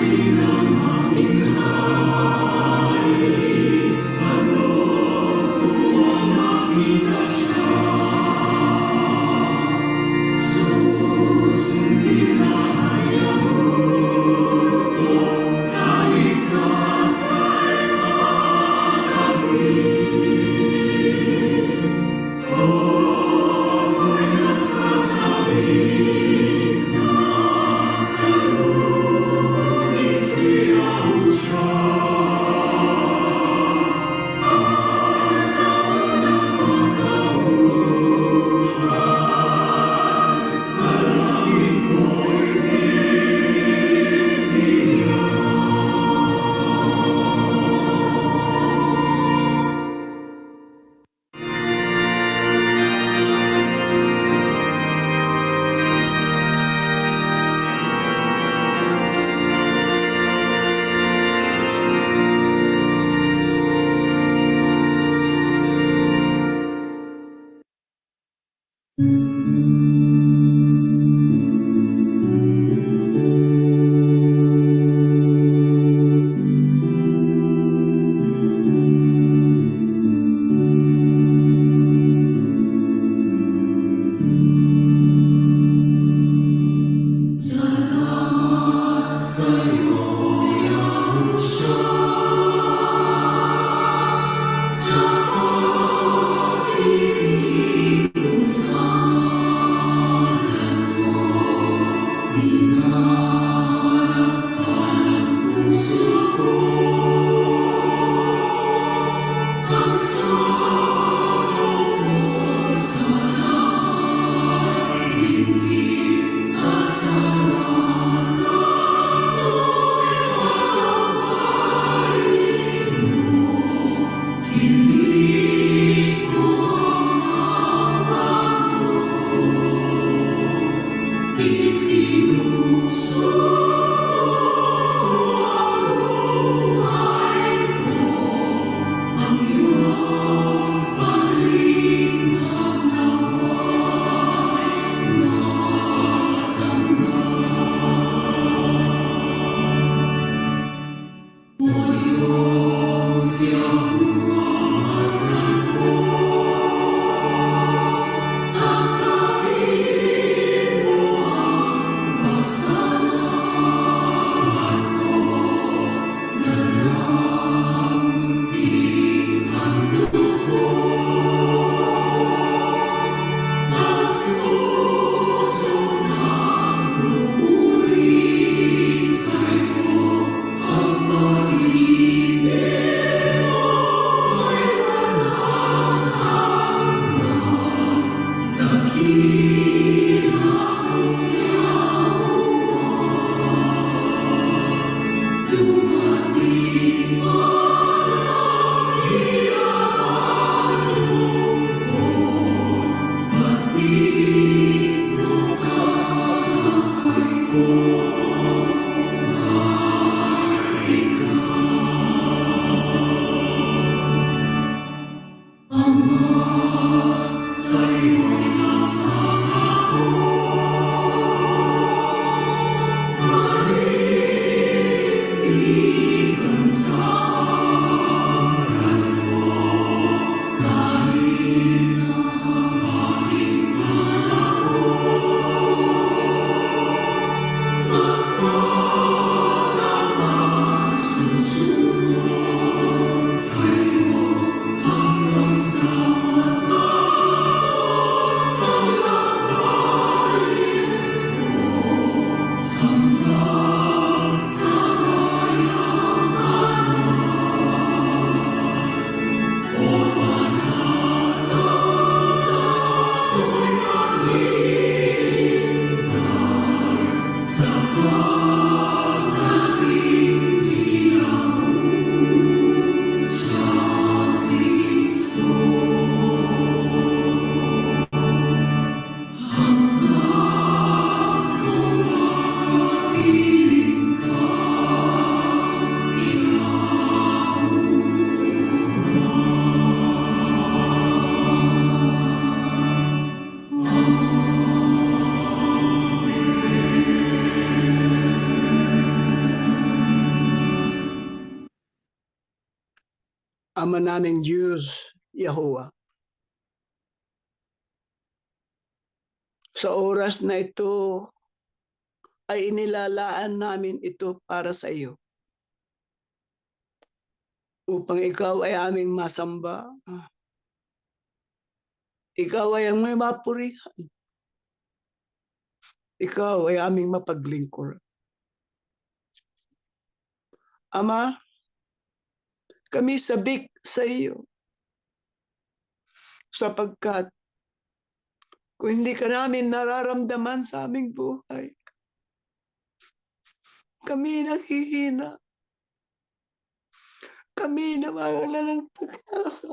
Sa lupa Ama naming Diyos, Yahuwah. Sa oras na ito ay inilalaan namin ito para sa iyo. Upang ikaw ay aming masamba. Ikaw ay ang may mapurihan. Ikaw ay aming mapaglingkod. Ama, kami sabik sa iyo. Sapagkat kung hindi ka namin nararamdaman sa aming buhay, kami naghihina. Kami nawawala ng pag-asa.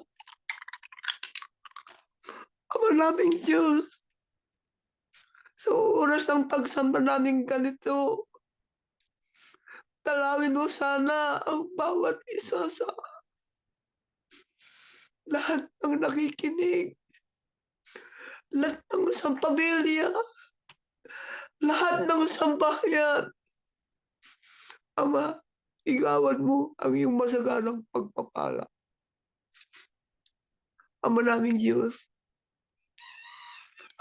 Ama naming Diyos, sa oras ng pagsamba namin ganito, dalawin mo sana ang bawat isa sa lahat ng nakikinig, lahat ng isang pamilya, lahat ng isang bayan. Ama, igawan mo ang iyong masaganang pagpapala. Ama naming Diyos,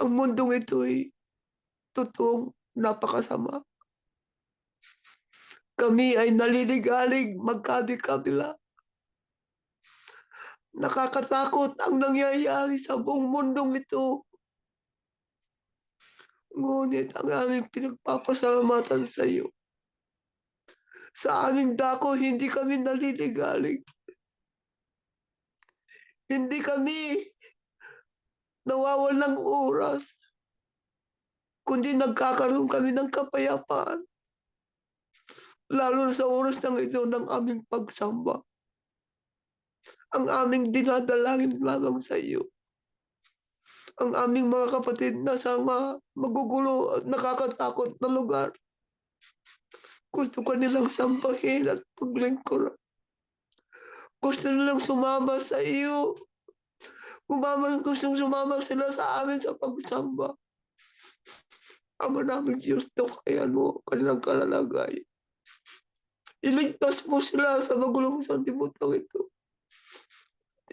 ang mundong ito'y totoong napakasama. Kami ay naliligalig magkabi-kabila. Nakakatakot ang nangyayari sa buong mundong ito. Ngunit ang aming pinagpapasalamatan sa iyo, sa aming dako, hindi kami naliligalig. Hindi kami nawawalang oras, kundi nagkakaroon kami ng kapayapaan. Lalo na sa oras ng ito ng aming pagsamba. Ang aming dinadalangin lamang sa iyo. Ang aming mga kapatid na sa magugulo at nakakatakot na lugar. Gusto ko nilang sampahin at paglingkuran. Gusto nilang sumama sa iyo. Gustong sumama sila sa amin sa pagsamba. Ama naming Diyos, tukayan mo kanilang kalalagay. Iligtas mo sila sa magulong sanlibutan ito.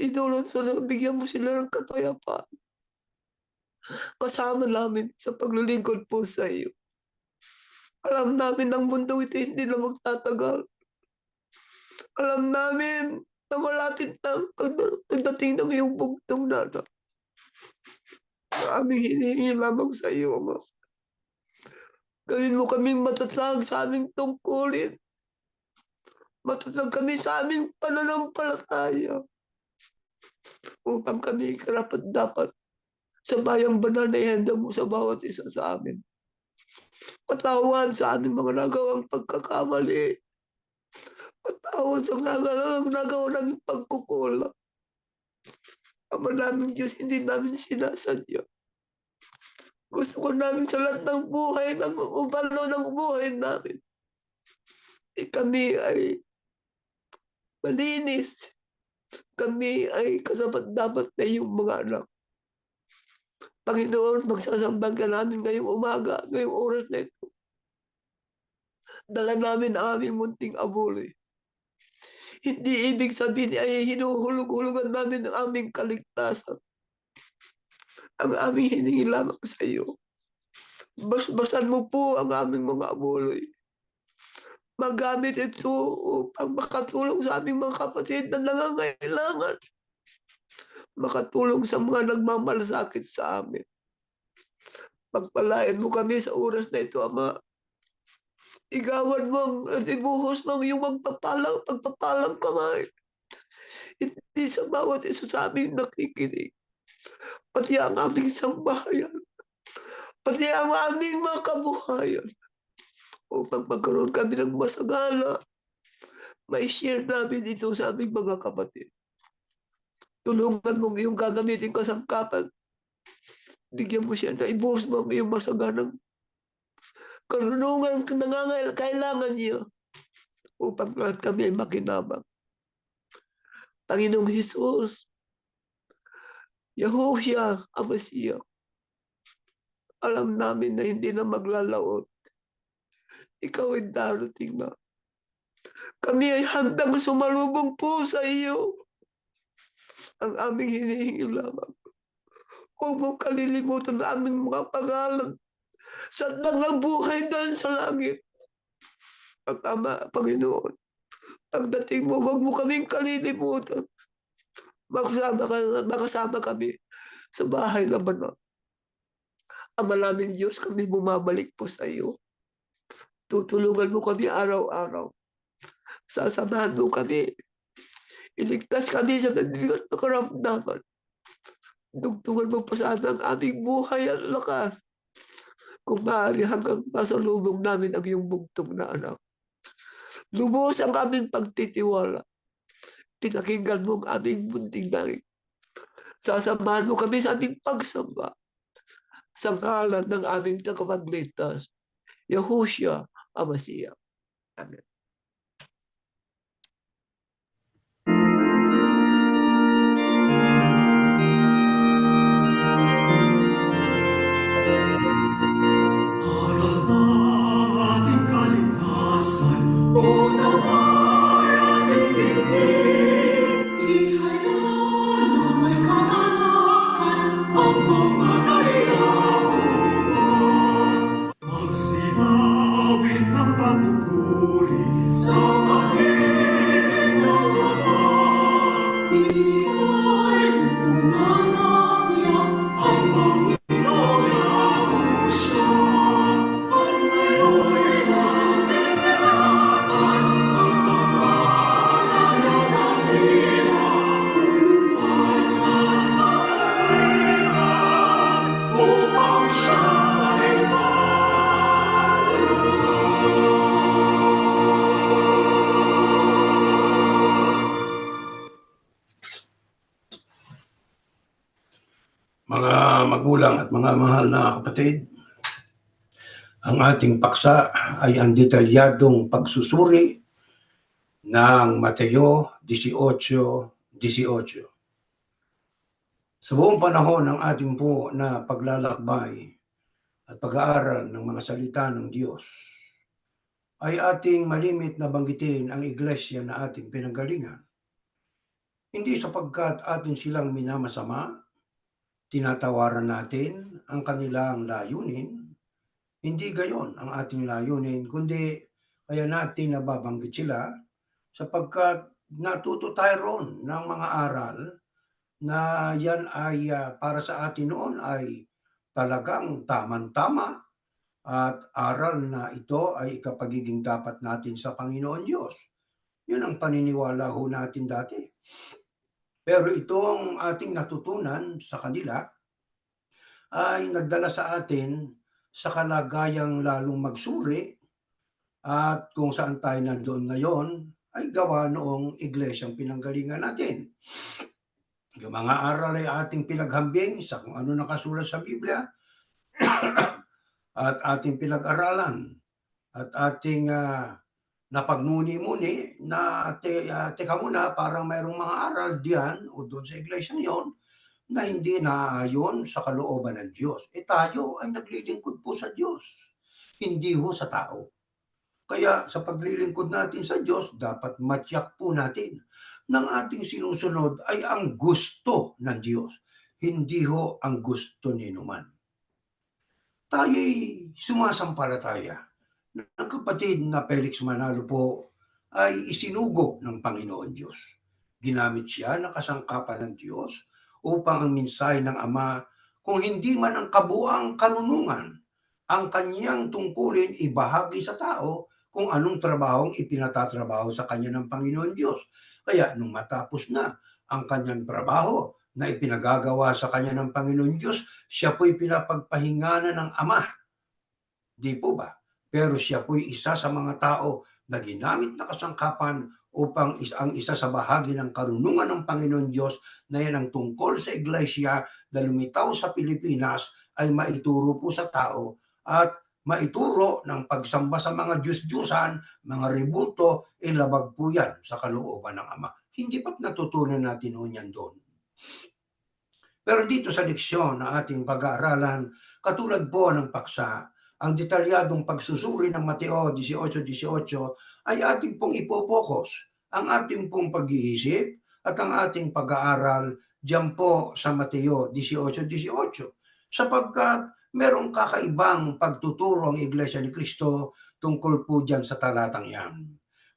Idulot mo na bigyan mo sila ng kapayapaan. Kasama namin sa paglilingkod po sa iyo. Alam namin ang mundo ito hindi na magtatagal. Alam namin na malapit na pagdating ng iyong bugtong nana. Aming hinihingi lamang sa iyo, Ama. Gawin mo kaming matatag sa aming tungkulin. Matatag kami sa aming pananampalataya. Upang kami karapat-dapat sa bayang banal na ihanda mo sa bawat isa sa amin. Patawan sa aming mga nagawang pagkakamali. Patawan sa nagawa namin pagkukulang. Ama namin Diyos, hindi namin sinasadya. Gusto ko namin sa lahat ng buhay, ng upalo ng buhay namin. Kami ay malinis. Kami ay kasapat-dapat na iyong mga anak. Panginoon, magsasambang ka namin ngayong umaga, ngayong oras na ito. Dala namin ang aming munting abuloy. Hindi ibig sabihin ay hinuhulog-hulugan namin ang aming kaligtasan. Ang aming hiningi lamang sa iyo. Basan mo po ang aming mga abuloy. Magamit ito upang makatulong sa aming mga kapatid na nangangailangan. Makatulong sa mga nagmamalasakit sa amin. Pagpalain mo kami sa oras na ito, Ama. Igawan mo at ibuhos mo yung pagpapalang kamay. Hindi sa bawat isa sa aming nakikinig. Pati ang aming sambahayan. Pati ang aming mga kabuhayan. Upang magkaroon kami ng masagana, may share namin ito sa aming mga kapatid. Tulungan mo yung gagamitin kasangkapan. Bigyan mo siya na ibuhos mo ang iyong masaganang karunungan kailangan niya upang lahat kami ay makinabang. Panginoong Hesus, Yahuwah ang Masiya, alam namin na hindi na maglalaot. Ikaw ay darating na. Kami ay handang sumalubong po sa iyo. Ang aming hinihingi lamang, huwag mong kalilimutan ang aming mga pangalan sa tangang buhay doon sa langit. At Ama, Panginoon, pagdating mo, huwag mo kaming kalilimutan. Makasama kami sa bahay na banal. Ama naming Diyos, kami bumabalik po sa iyo. Tutulungan mo kami araw-araw. Sasamahan mo kami. Iligtas kami sa nabigat na karamdaman. Dugtungan mo pa sana ang aming buhay at lakas. Kung maaari hanggang masalubong namin ang iyong bugtong na anak. Lubos ang aming pagtitiwala. Pinakinggan mo ang aming munting langit. Sasamahan mo kami sa aming pagsamba. Sa ngalan ng aming tagapagligtas, Yahushua Amasiya. Amen. Aral ng ating kaligtasan, o naway ating dinggin. Ihayag na may kagalakan ang mga naiyakuan. Magsinawit ng pagpupuri sa pag-ibig ng Ama. Iya'y tuntunan niya ang Panginoon Yahushua. At ngayon'y nagtitiwatan ang pangalan ng dakila pagkat sa kasihan upang siya ay Mga magulang at mga mahal na kapatid, ang ating paksa ay ang detalyadong pagsusuri ng Mateo 18:18. Sa buong panahon ng ating po na paglalakbay at pag-aaral ng mga salita ng Diyos, ay ating malimit na banggitin ang iglesia na ating pinanggalingan. Hindi sapagkat atin silang minamasama, tinatawaran natin ang kanilang layunin. Hindi gayon ang ating layunin, kundi kaya natin nababanggit sila sapagkat natuto tayo ron ng mga aral na yan ay para sa atin noon ay talagang tamang-tama at aral na ito ay ikapagiging dapat natin sa Panginoon Diyos. Yun ang paniniwala ho natin dati. Pero itong ating natutunan sa kanila ay nagdala sa atin sa kalagayang lalong magsuri at kung saan tayo nandoon ngayon ay gawa noong iglesyang pinanggalingan natin. Yung mga aral ay ating pinaghambing sa kung ano nakasulat sa Biblia at ating pinag-aralan at ating napagmuni-muni na teka muna, parang mayroong mga aral diyan o doon sa iglesia yon na hindi naayon sa kalooban ng Diyos. Tayo ay naglilingkod po sa Diyos, hindi ho sa tao. Kaya sa paglilingkod natin sa Diyos, dapat matyak po natin ng ating sinusunod ay ang gusto ng Diyos, hindi ho ang gusto ni numan. Tayo'y sumasampalataya ng kapatid na Felix Manalo po ay isinugo ng Panginoon Diyos. Ginamit siya ng kasangkapan ng Diyos upang ang mensahe ng Ama, kung hindi man ang kabuang karunungan, ang kanyang tungkulin ibahagi sa tao kung anong trabahong ipinatatrabaho sa kanya ng Panginoon Diyos. Kaya nung matapos na ang kanyang trabaho na ipinagagawa sa kanya ng Panginoon Diyos, siya po'y pinapagpahinganan ng Ama. Di po ba? Pero siya po'y isa sa mga tao na ginamit na kasangkapan upang ang isa sa bahagi ng karunungan ng Panginoon Diyos na yan ang tungkol sa iglesia na lumitaw sa Pilipinas ay maituro po sa tao at maituro ng pagsamba sa mga Diyos-Diyusan, mga rebulto, ilabag po yan sa kalooban ng Ama. Hindi ba't natutunan natin noon yan doon? Pero dito sa leksyon na ating pag-aaralan, katulad po ng paksa, ang detalyadong pagsusuri ng Mateo 18:18 ay ating pong ipopokus ang ating pong pag-iisip at ang ating pag-aaral diyan po sa Mateo 18:18, sapagkat merong kakaibang pagtuturo ang Iglesia ni Cristo tungkol po diyan sa talatang 'yan.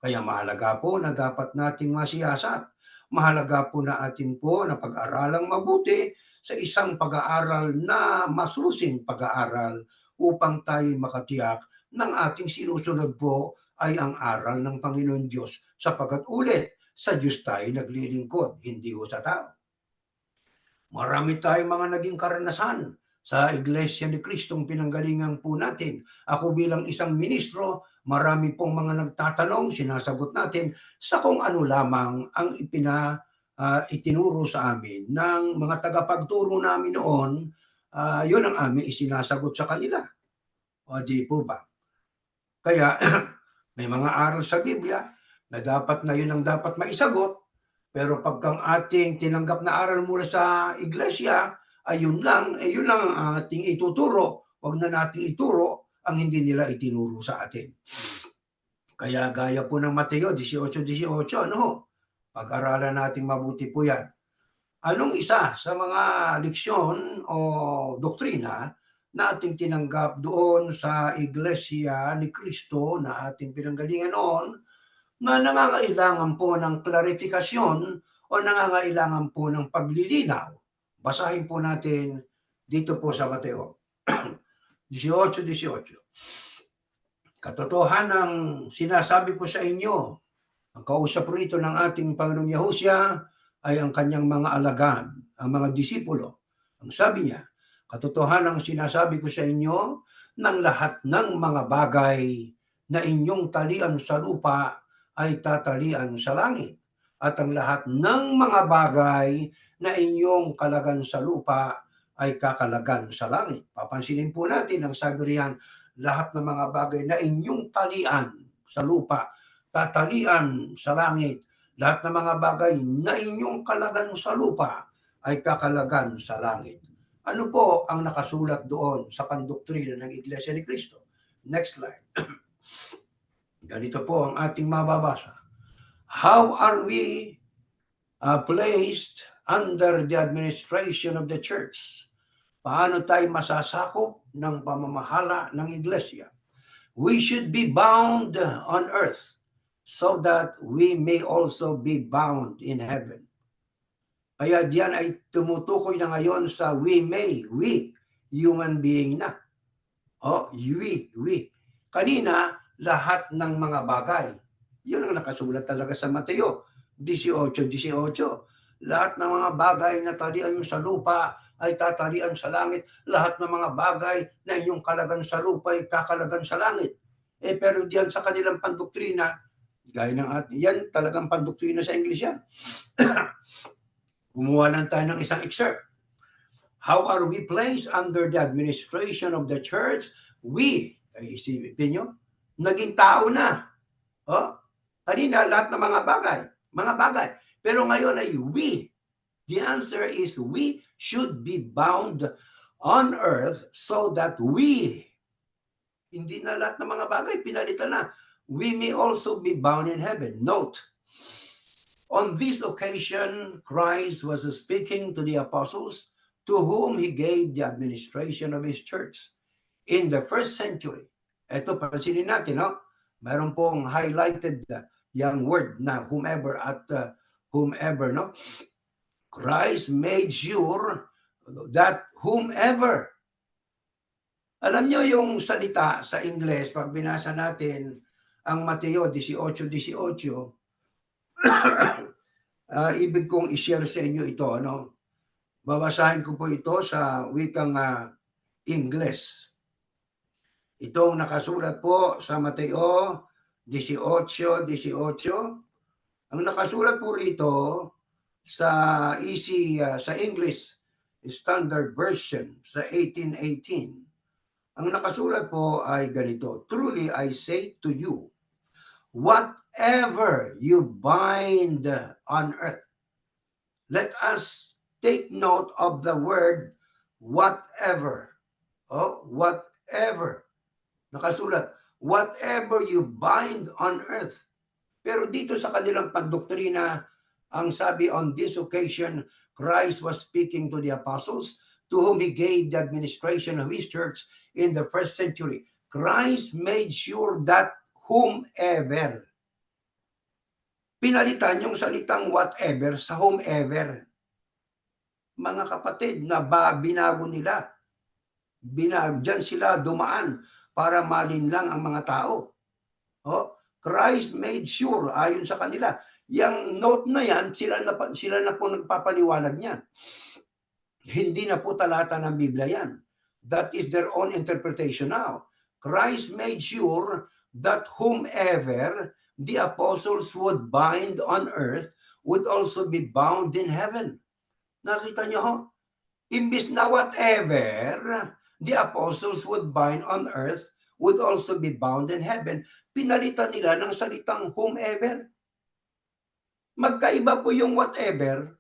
Kaya mahalaga po na dapat nating masiyasat. Mahalaga po na atin po na pag-aralang mabuti sa isang pag-aaral na masusing pag-aaral upang tayo makatiyak ng ating sinusunod po ay ang aral ng Panginoon Diyos, sapagkat ulit sa Diyos tayo naglilingkod, hindi ho sa tao. Marami tayong mga naging karanasan sa Iglesia ni Kristong pinanggalingan po natin. Ako bilang isang ministro, marami pong mga nagtatanong, sinasagot natin sa kung ano lamang ang itinuro sa amin ng mga tagapagturo namin noon. Yun ang aming isinasagot sa kanila. O di po ba? Kaya may mga aral sa Biblia na dapat na yun ang dapat maisagot, pero pagkang ating tinanggap na aral mula sa iglesia, ay yun lang ang ating ituturo. Huwag na nating ituro ang hindi nila itinuro sa atin. Kaya gaya po ng Mateo 18:18, ano? Pag-aralan nating mabuti po yan. Anong isa sa mga leksyon o doktrina na ating tinanggap doon sa Iglesia ni Cristo na ating pinanggalingan noon na nangangailangan po ng klarifikasyon o nangangailangan po ng paglilinaw? Basahin po natin dito po sa Mateo 18:18. Katotohanang sinasabi ko sa inyo, ang kausap rito ng ating Panginoong Yahusya ay ang kanyang mga alagad, ang mga disipulo. Ang sabi niya, katotohanang sinasabi ko sa inyo, ng lahat ng mga bagay na inyong talian sa lupa ay tatalian sa langit. At ang lahat ng mga bagay na inyong kalagan sa lupa ay kakalagan sa langit. Papansinin po natin ang sabi riyan, lahat ng mga bagay na inyong talian sa lupa, tatalian sa langit. Lahat ng mga bagay na inyong kalagan sa lupa ay kakalagan sa langit. Ano po ang nakasulat doon sa pandoktrina ng Iglesia ni Cristo? Next slide. Ganito po ang ating mababasa. How are we placed under the administration of the church? Paano tayo masasakop ng pamamahala ng Iglesia? We should be bound on earth so that we may also be bound in heaven. Kaya diyan ay tumutukoy na ngayon sa we, human being na. We. Kanina, lahat ng mga bagay. Yun ang nakasulat talaga sa Mateo 18:18. Lahat ng mga bagay na talian nyo sa lupa ay tatalian sa langit. Lahat ng mga bagay na inyong kalagan sa lupa ay kakalagan sa langit. Pero diyan sa kanilang pandoktrina, gaya ng atin, yan talagang pandoktrina sa English yan. Gumawa lang tayo ng isang excerpt. How are we placed under the administration of the church? We, ay isipin nyo, naging tao na. Kanina, lahat ng mga bagay. Pero ngayon ay we. The answer is we should be bound on earth so that we, hindi na lahat ng mga bagay, pinalitan na. We may also be bound in heaven. Note, on this occasion, Christ was speaking to the apostles to whom he gave the administration of his church. In the first century, ito, pansinin natin, mayroon pong highlighted yung word na whomever at whomever, no? Christ made sure that whomever. Alam nyo yung salita sa Ingles, pag binasa natin ang Mateo 18:18, ibig kong i-share sa inyo ito, no? Babasahin ko po ito sa wikang Ingles. Itong nakasulat po sa Mateo 18:18. Ang nakasulat po rito sa sa English Standard Version sa 1818. Ang nakasulat po ay ganito, truly I say to you, whatever you bind on earth. Let us take note of the word whatever. Whatever. Nakasulat, whatever you bind on earth. Pero dito sa kanilang pagdoktrina, ang sabi on this occasion, Christ was speaking to the apostles to whom he gave the administration of his church in the first century. Christ made sure that whomever, pinalitan yung salitang whatever sa whomever. Mga kapatid, binago nila. Diyan sila dumaan para malinlang ang mga tao. Oh, Christ made sure, ayon sa kanila. Yung note na yan, sila na po nagpapaliwanag niyan. Hindi na po talata ng Biblia yan. That is their own interpretation now. Christ made sure that whomever the apostles would bind on earth would also be bound in heaven. Nakita niyo ho? Imbis na whatever the apostles would bind on earth would also be bound in heaven, pinalitan nila ng salitang whomever. Magkaiba po yung whatever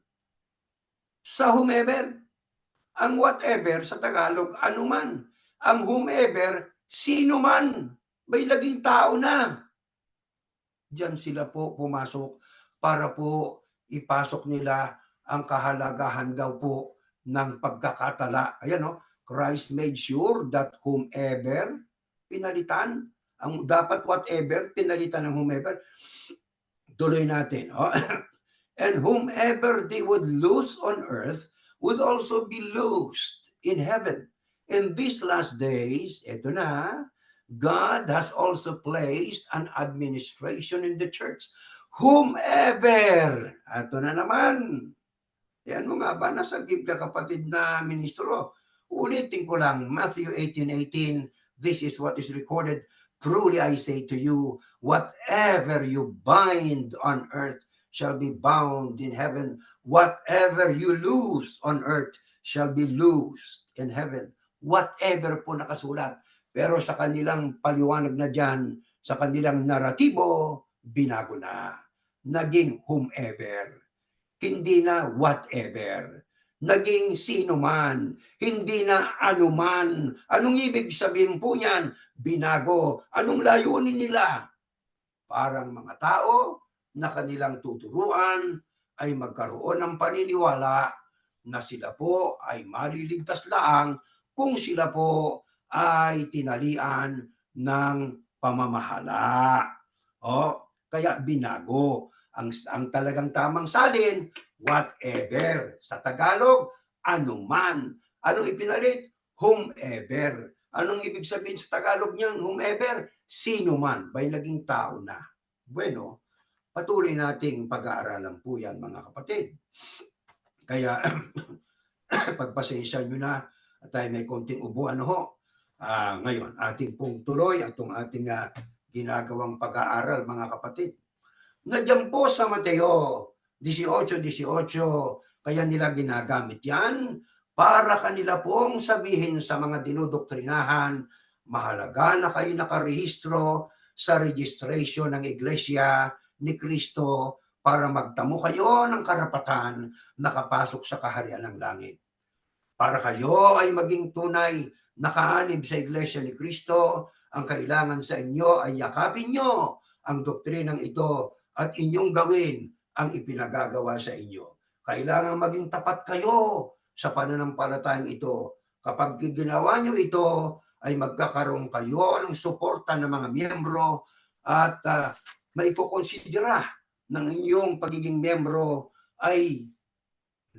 sa whomever. Ang whatever sa Tagalog, anuman. Ang whomever, sino man. May laging tao na. Diyan sila po pumasok para po ipasok nila ang kahalagahan daw po ng pagkakatala. Ayan o, Christ made sure that whomever, pinalitan. Ang dapat whatever, pinalitan ng whomever. Tuloy natin. Oh. And whomever they would loose on earth would also be loosed in heaven. In these last days, eto na, God has also placed an administration in the church. Whomever, eto na naman. Yan mo nga ba, nasa Biblia kapatid na ministro. Ulitin ko lang, Matthew 18:18, this is what is recorded. Truly I say to you, whatever you bind on earth shall be bound in heaven. Whatever you loose on earth shall be loosed in heaven. Whatever po nakasulat. Pero sa kanilang paliwanag na dyan, sa kanilang naratibo, binago na. Naging whomever. Hindi na whatever. Naging sino man. Hindi na anuman. Anong ibig sabihin po yan? Binago. Anong layunin nila? Parang mga tao na kanilang tuturuan ay magkaroon ng paniniwala na sila po ay maliligtas laang kung sila po ay tinalian ng pamamahala. Kaya binago. Ang talagang tamang salin, whatever. Sa Tagalog, anuman. Anong ipinalit? Whomever. Anong ibig sabihin sa Tagalog niyang whomever? Sino man. Bay naging tao na. Bueno, patuloy nating pag-aaralan po yan mga kapatid. Kaya pagpasensya nyo na at tayo may konting ubuan ho. Ngayon, ating pong tuloy atong ating ginagawang pag-aaral mga kapatid. Nandiyan po sa Mateo 18:18, kaya nila ginagamit yan para kanila pong sabihin sa mga dinodoktrinahan, mahalaga na kayo nakarehistro sa registration ng Iglesia ni Kristo para magtamo kayo ng karapatan nakapasok sa kaharian ng langit. Para kayo ay maging tunay nakaanib sa Iglesia ni Kristo, ang kailangan sa inyo ay yakapin nyo ang doktrinang ito at inyong gawin ang ipinagagawa sa inyo. Kailangan maging tapat kayo sa pananampalatayang ito. Kapag ginawa nyo ito, ay magkakaroon kayo ng suporta ng mga miyembro at maikukonsidera ng inyong pagiging miyembro ay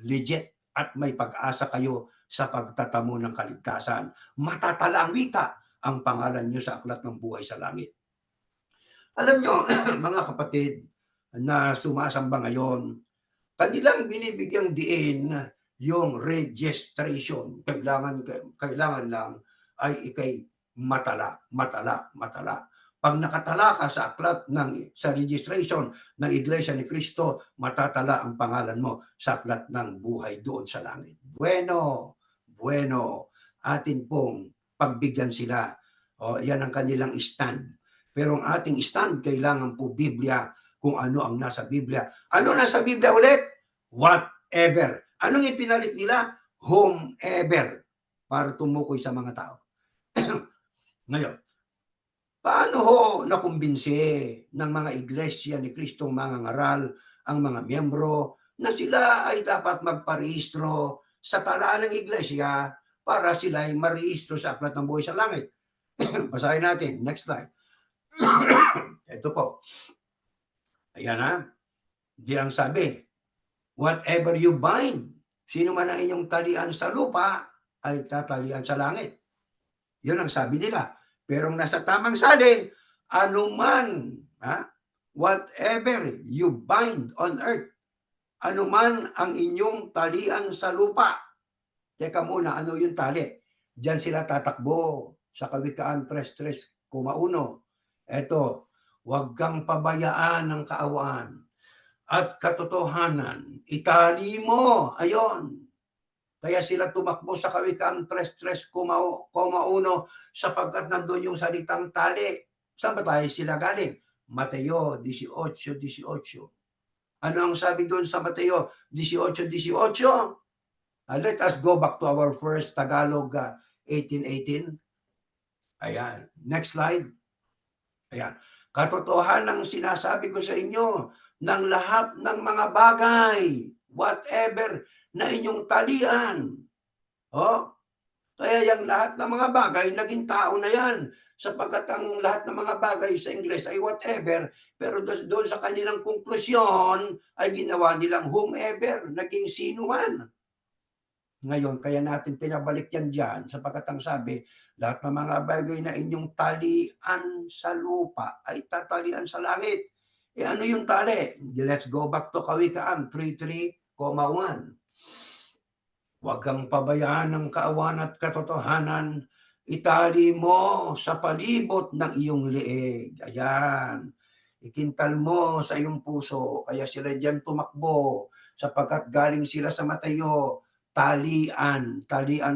legit at may pag-asa kayo sa pagtatamo ng kaligtasan. Matatala ang wika ang pangalan nyo sa aklat ng buhay sa langit. Alam nyo, mga kapatid na sumasamba ngayon, kanilang binibigyang diin yung registration. Kailangan lang ay ikay matala. Pag nakatala ka sa aklat sa registration ng Iglesia ni Cristo, matatala ang pangalan mo sa aklat ng buhay doon sa langit. Bueno, atin pong pagbigyan sila. Yan ang kanilang stand. Pero ang ating stand, kailangan po Biblia, kung ano ang nasa Biblia. Ano nasa Biblia ulit? Whatever. Anong ipinalit nila? Whomever. Para tumukoy sa mga tao. Ngayon, paano ho nakumbinsi ng mga iglesia ni Kristong mga ngaral ang mga miyembro na sila ay dapat magparehistro sa talaan ng iglesia para sila ay marehistro sa aklat ng buhay sa langit. Basahin natin. Next slide. Ito po. Ayan ha. Di ang sabi, whatever you bind, sino man ang inyong talian sa lupa, ay tatalian sa langit. Yun ang sabi nila. Pero nasa tamang salin, anuman, whatever you bind on earth, anuman ang inyong talian sa lupa. Teka muna, ano yung tali? Diyan sila tatakbo sa Kawikaan 3:3,1. Eto, huwag kang pabayaan ng kaawaan at katotohanan. Itali mo. Ayon. Kaya sila tumakbo sa Kawikaan 3:3,1 sapagkat nandun yung salitang tali. Saan ba tayo sila galing? Mateo 18:18. Ano ang sabi doon sa Mateo 18:18? Let us go back to our first Tagalog 18:18. Ayan. Next slide. Ayan. Katotohanan ang sinasabi ko sa inyo ng lahat ng mga bagay, whatever na inyong talian. Kaya yung lahat ng mga bagay, naging tao na yan. Sapagkat ang lahat ng mga bagay sa English ay whatever, pero doon sa kanilang konklusyon ay ginawa nilang whomever, naging sino man. Ngayon, kaya natin pinabalik yan dyan, sapagkat ang sabi, lahat ng mga bagay na inyong talian sa lupa ay tatalian sa langit. Ano yung tali? Let's go back to Kawikaan 3:3,1. Huwag kang pabayaan ng kaawaan at katotohanan. Itali mo sa palibot ng iyong leeg. Ayan. Ikintal mo sa iyong puso. Kaya sila diyan tumakbo sapagkat galing sila sa Mateo. Talian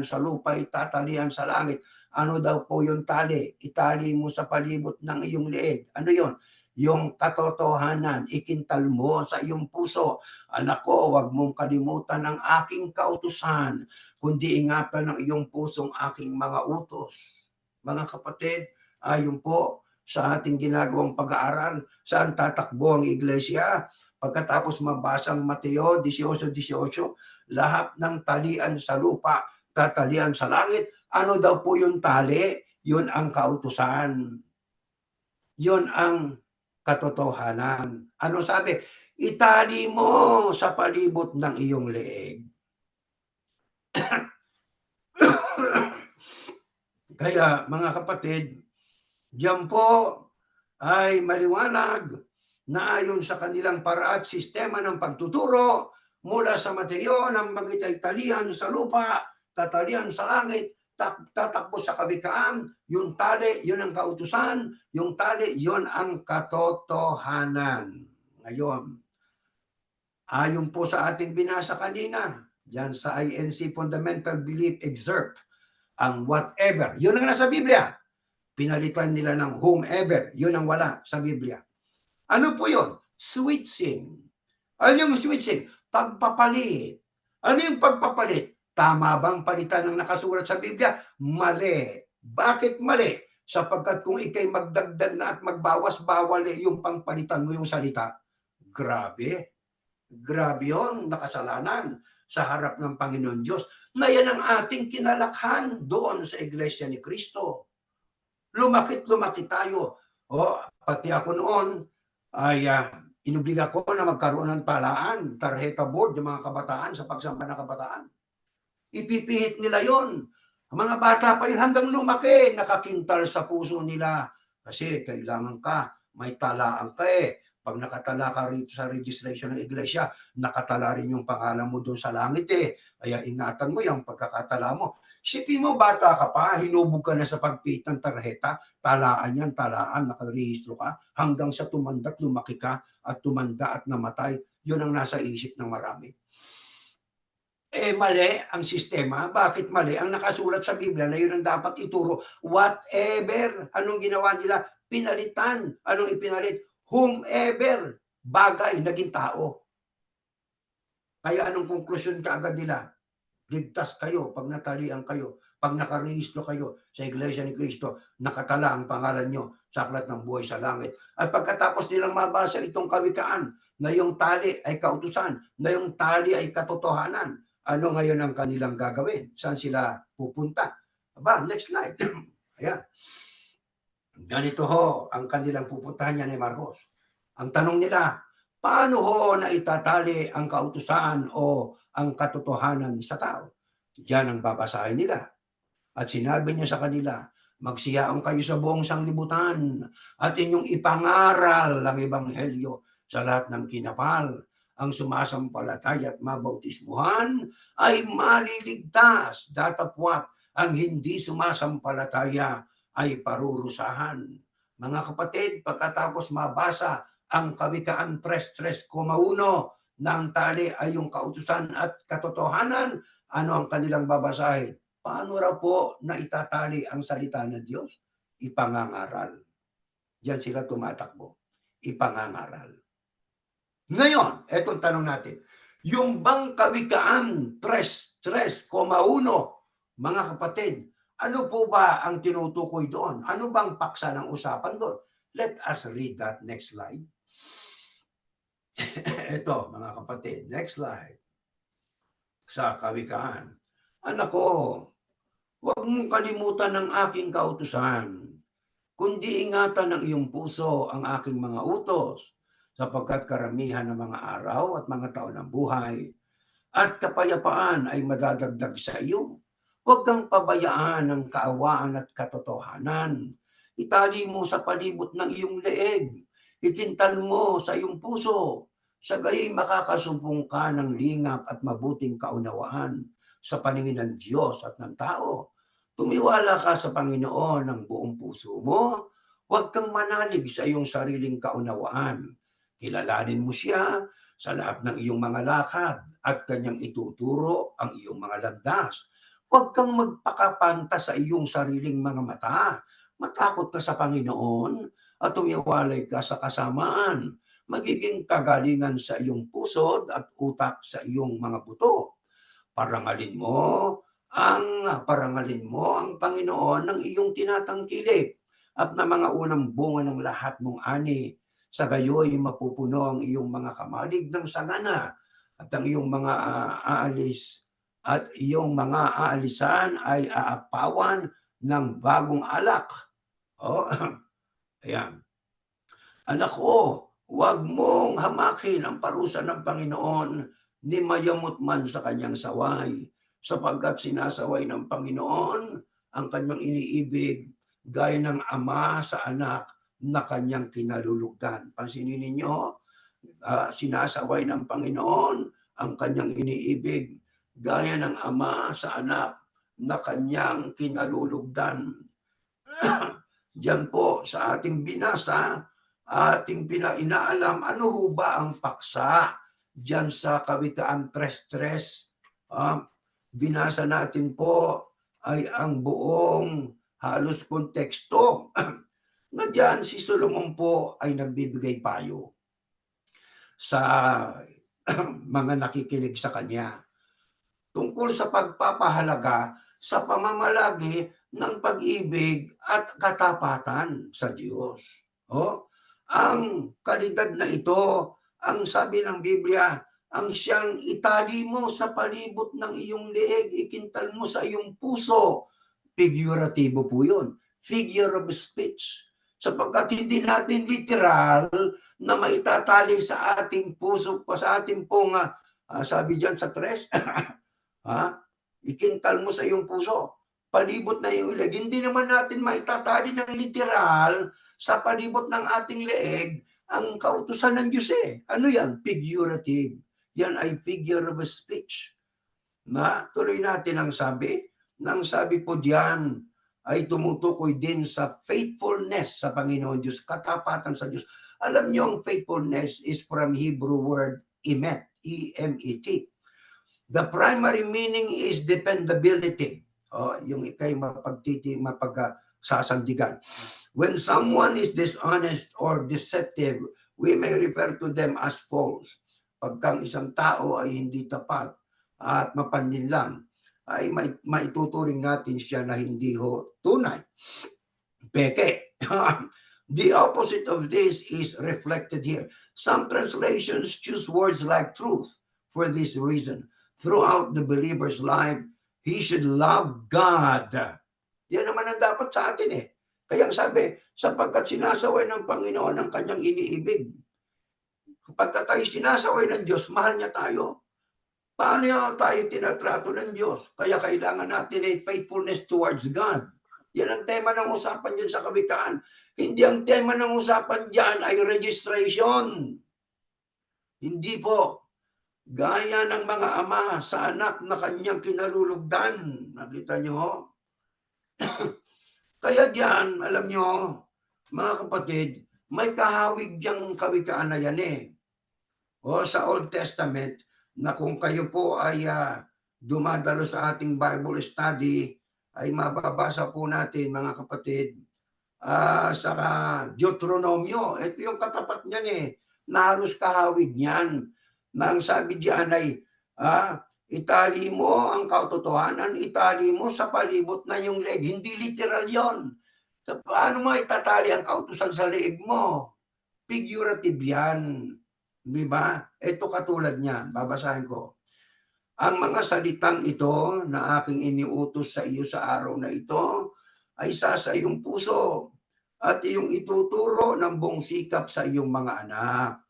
sa lupa, itatalian sa langit. Ano daw po yung tali? Itali mo sa palibot ng iyong leeg. Ano yon? Yung katotohanan, ikintal mo sa iyong puso. Anak ko, huwag mong kalimutan ang aking kautusan, kundi ingatan ng iyong pusong aking mga utos. Mga kapatid, ayon po sa ating ginagawang pag-aaral, saan tatakbo ang iglesia? Pagkatapos mabasang Mateo 18:18, lahat ng talian sa lupa, tatalian sa langit. Ano daw po yung tali? Yun ang kautusan. Yun ang katotohanan. Ano sabi? Itali mo sa palibot ng iyong leeg. Kaya mga kapatid, diyan po ay maliwanag na ayon sa kanilang paraan at sistema ng pagtuturo mula sa Mateo ng magitay talian sa lupa, tatalian sa langit, tatakbo sa kawikaan, yung tali, yun ang kautusan, yung tali, yun ang katotohanan. Ngayon, ayon po sa ating binasa kanina, dyan sa INC Fundamental Belief Excerpt, ang whatever, yun ang nasa Biblia. Pinalitan nila ng whomever, yun ang wala sa Biblia. Ano po yun? Switching. Ano yung switching? Pagpapalit. Ano yung pagpapalit? Tama bang palitan ng nakasulat sa Biblia? Mali. Bakit mali? Sapagkat kung ikay magdagdag na at magbawas, bawal yung pangpalitan mo yung salita. Grabe. Grabe yun, nakasalanan sa harap ng Panginoon Diyos. Na yan ang ating kinalakhan doon sa Iglesia ni Cristo. Lumaki tayo. Pati ako noon ay inubliga ko na magkaroon ng talaan, tarjeta board ng mga kabataan sa pagsamba ng kabataan. Ipipihit nila yon. Ang mga bata pa yun hanggang lumaki, nakakintal sa puso nila. Kasi kailangan ka, may talaan ka Pag nakatala ka rito sa registration ng iglesia, nakatala rin yung pangalan mo doon sa langit Kaya ingatan mo yung pagkakatala mo. Isipin mo, bata ka pa, hinubog ka na sa pagpihit ng tarjeta, talaan yan, nakarehistro ka, hanggang sa tumanda't lumaki ka at tumanda at namatay. Yun ang nasa isip ng marami. Mali ang sistema. Bakit mali? Ang nakasulat sa Biblia na yun ang dapat ituro. Whatever. Anong ginawa nila? Pinalitan. Anong ipinalit? Whomever. Bagay, naging tao. Kaya anong konklusyon kaagad nila? Ligtas kayo pag natalian kayo. Pag nakarehistro kayo sa Iglesia ni Cristo, nakatala ang pangalan nyo sa aklat ng buhay sa langit. At pagkatapos nilang mabasa itong kawikaan, na yung tali ay kautusan, na yung tali ay katotohanan. Ano ngayon ang kanilang gagawin? Saan sila pupunta? Aba, next slide. Ayan. Ganito ho ang kanilang pupuntahan niya ni Marcos. Ang tanong nila, paano ho na itatali ang kautusan o ang katotohanan sa tao? Yan ang babasahin nila. At sinabi niya sa kanila, magsiyaong kayo sa buong sanglibutan at inyong ipangaral ang ebanghelyo sa lahat ng kinapal. Ang sumasampalataya at mabautismuhan ay maliligtas, datapwat ang hindi sumasampalataya ay parurusahan. Mga kapatid, pagkatapos mabasa ang Kawikaan 3:3,1 na ang tali ay yung kautusan at katotohanan, ano ang kanilang babasahin? Paano raw po na itatali ang salita ng Diyos? Ipangangaral. Diyan sila tumatakbo. Ipangangaral. Ngayon, etong tanong natin. Yung bang Kawikaan 3:3,1, mga kapatid, ano po ba ang tinutukoy doon? Ano bang paksa ng usapan doon? Let us read that next slide. Ito, mga kapatid, next slide. Sa Kawikaan. Anak ko, huwag mong kalimutan ang aking kautusan, kundi ingatan ng iyong puso ang aking mga utos, sapagkat karamihan ng mga araw at mga taon ng buhay at kapayapaan ay madadagdag sa iyo. Huwag kang pabayaan ng kaawaan at katotohanan. Itali mo sa palibot ng iyong leeg. Itintal mo sa iyong puso. Sa gayoy makakasumpong ka ng lingap at mabuting kaunawaan sa paningin ng Diyos at ng tao. Tumiwala ka sa Panginoon ng buong puso mo. Huwag kang manalig sa iyong sariling kaunawaan. Kilalanin mo siya sa lahat ng iyong mga lakad at kanyang ituturo ang iyong mga landas. Huwag kang magpakapanta sa iyong sariling mga mata. Matakot ka sa Panginoon at tumiwalay ka sa kasamaan. Magiging kagalingan sa iyong puso at utak sa iyong mga buto. Parangalin mo ang Panginoon ng iyong tinatangkilik at na mga unang bunga ng lahat mong ani. Sa gayoy mapupuno ang iyong mga kamalig ng sagana at ang iyong mga aalisan ay aapawan ng bagong alak. Oh, ayan. Anak ko, huwag mong hamakin ang parusa ng Panginoon ni mayamot man sa kanyang saway, sapagkat sinasaway ng Panginoon ang kanyang iniibig gaya ng ama sa anak na kanyang kinalulugdan. Pansinin ninyo, sinasaway ng Panginoon ang kanyang iniibig gaya ng ama sa anak na kanyang kinalulugdan. Diyan po sa ating binasa, ating inaalam, ano ho ba ang paksa diyan sa Kawikaan 3:3? Binasa natin po ay ang buong halos konteksto. Na diyan si Solomon po ay nagbibigay payo sa mga nakikinig sa kanya tungkol sa pagpapahalaga sa pamamalagi ng pag-ibig at katapatan sa Diyos. Ang kalidad na ito, ang sabi ng Biblia, ang siyang itali mo sa palibot ng iyong leeg, ikintal mo sa iyong puso. Figuratibo po yun. Figure of speech. Sapagkat hindi natin literal na maitatali sa ating puso, sa ating pong, sabi dyan sa 3, ikintal mo sa iyong puso, palibot na iyong leeg. Hindi naman natin maitatali ng literal sa palibot ng ating leeg ang kautusan ng Diyos eh. Ano yan? Figurative. Yan ay figure of speech. Tuloy natin ang sabi. Nang sabi po diyan ay tumutukoy din sa faithfulness sa Panginoon Diyos, katapatan sa Diyos. Alam niyo, ang faithfulness is from Hebrew word emet, E-M-E-T. The primary meaning is dependability. Yung ikay mapagsasandigan. When someone is dishonest or deceptive, we may refer to them as false. Pagkang isang tao ay hindi tapat at mapanlinlang, ay maituturing natin siya na hindi ho tunay. Peke. The opposite of this is reflected here. Some translations choose words like truth for this reason. Throughout the believer's life, he should love God. Yan naman ang dapat sa atin eh. Kaya sabi, sapagkat sinasaway ng Panginoon ang kanyang iniibig. Kapag tayo sinasaway ng Diyos, mahal niya tayo. Paano tayo tinatrato ng Diyos? Kaya kailangan natin ay faithfulness towards God. Yan ang tema ng usapan dyan sa Kawikaan. Hindi ang tema ng usapan dyan ay registration. Hindi po. Gaya ng mga ama sa anak na kanyang kinalulugdan. Nakita nyo ho? Kaya dyan, alam nyo, mga kapatid, may kahawig diyang Kawikaan na yan eh. O sa Old Testament, na kung kayo po ay dumadalo sa ating Bible study, ay mababasa po natin, mga kapatid, sa Deuteronomio. Ito yung katapat niyan eh, na halos kahawig niyan. Na ang sabi diyan ay, itali mo ang katotohanan, itali mo sa palibot na yung leg. Hindi literal yon. So, paano mo itatali ang kautusan sa leeg mo? Figurative yan. Di ba? Ito katulad niyan. Babasahin ko. Ang mga salitang ito na aking iniutos sa iyo sa araw na ito ay sa iyong puso at iyong ituturo ng buong sikap sa iyong mga anak.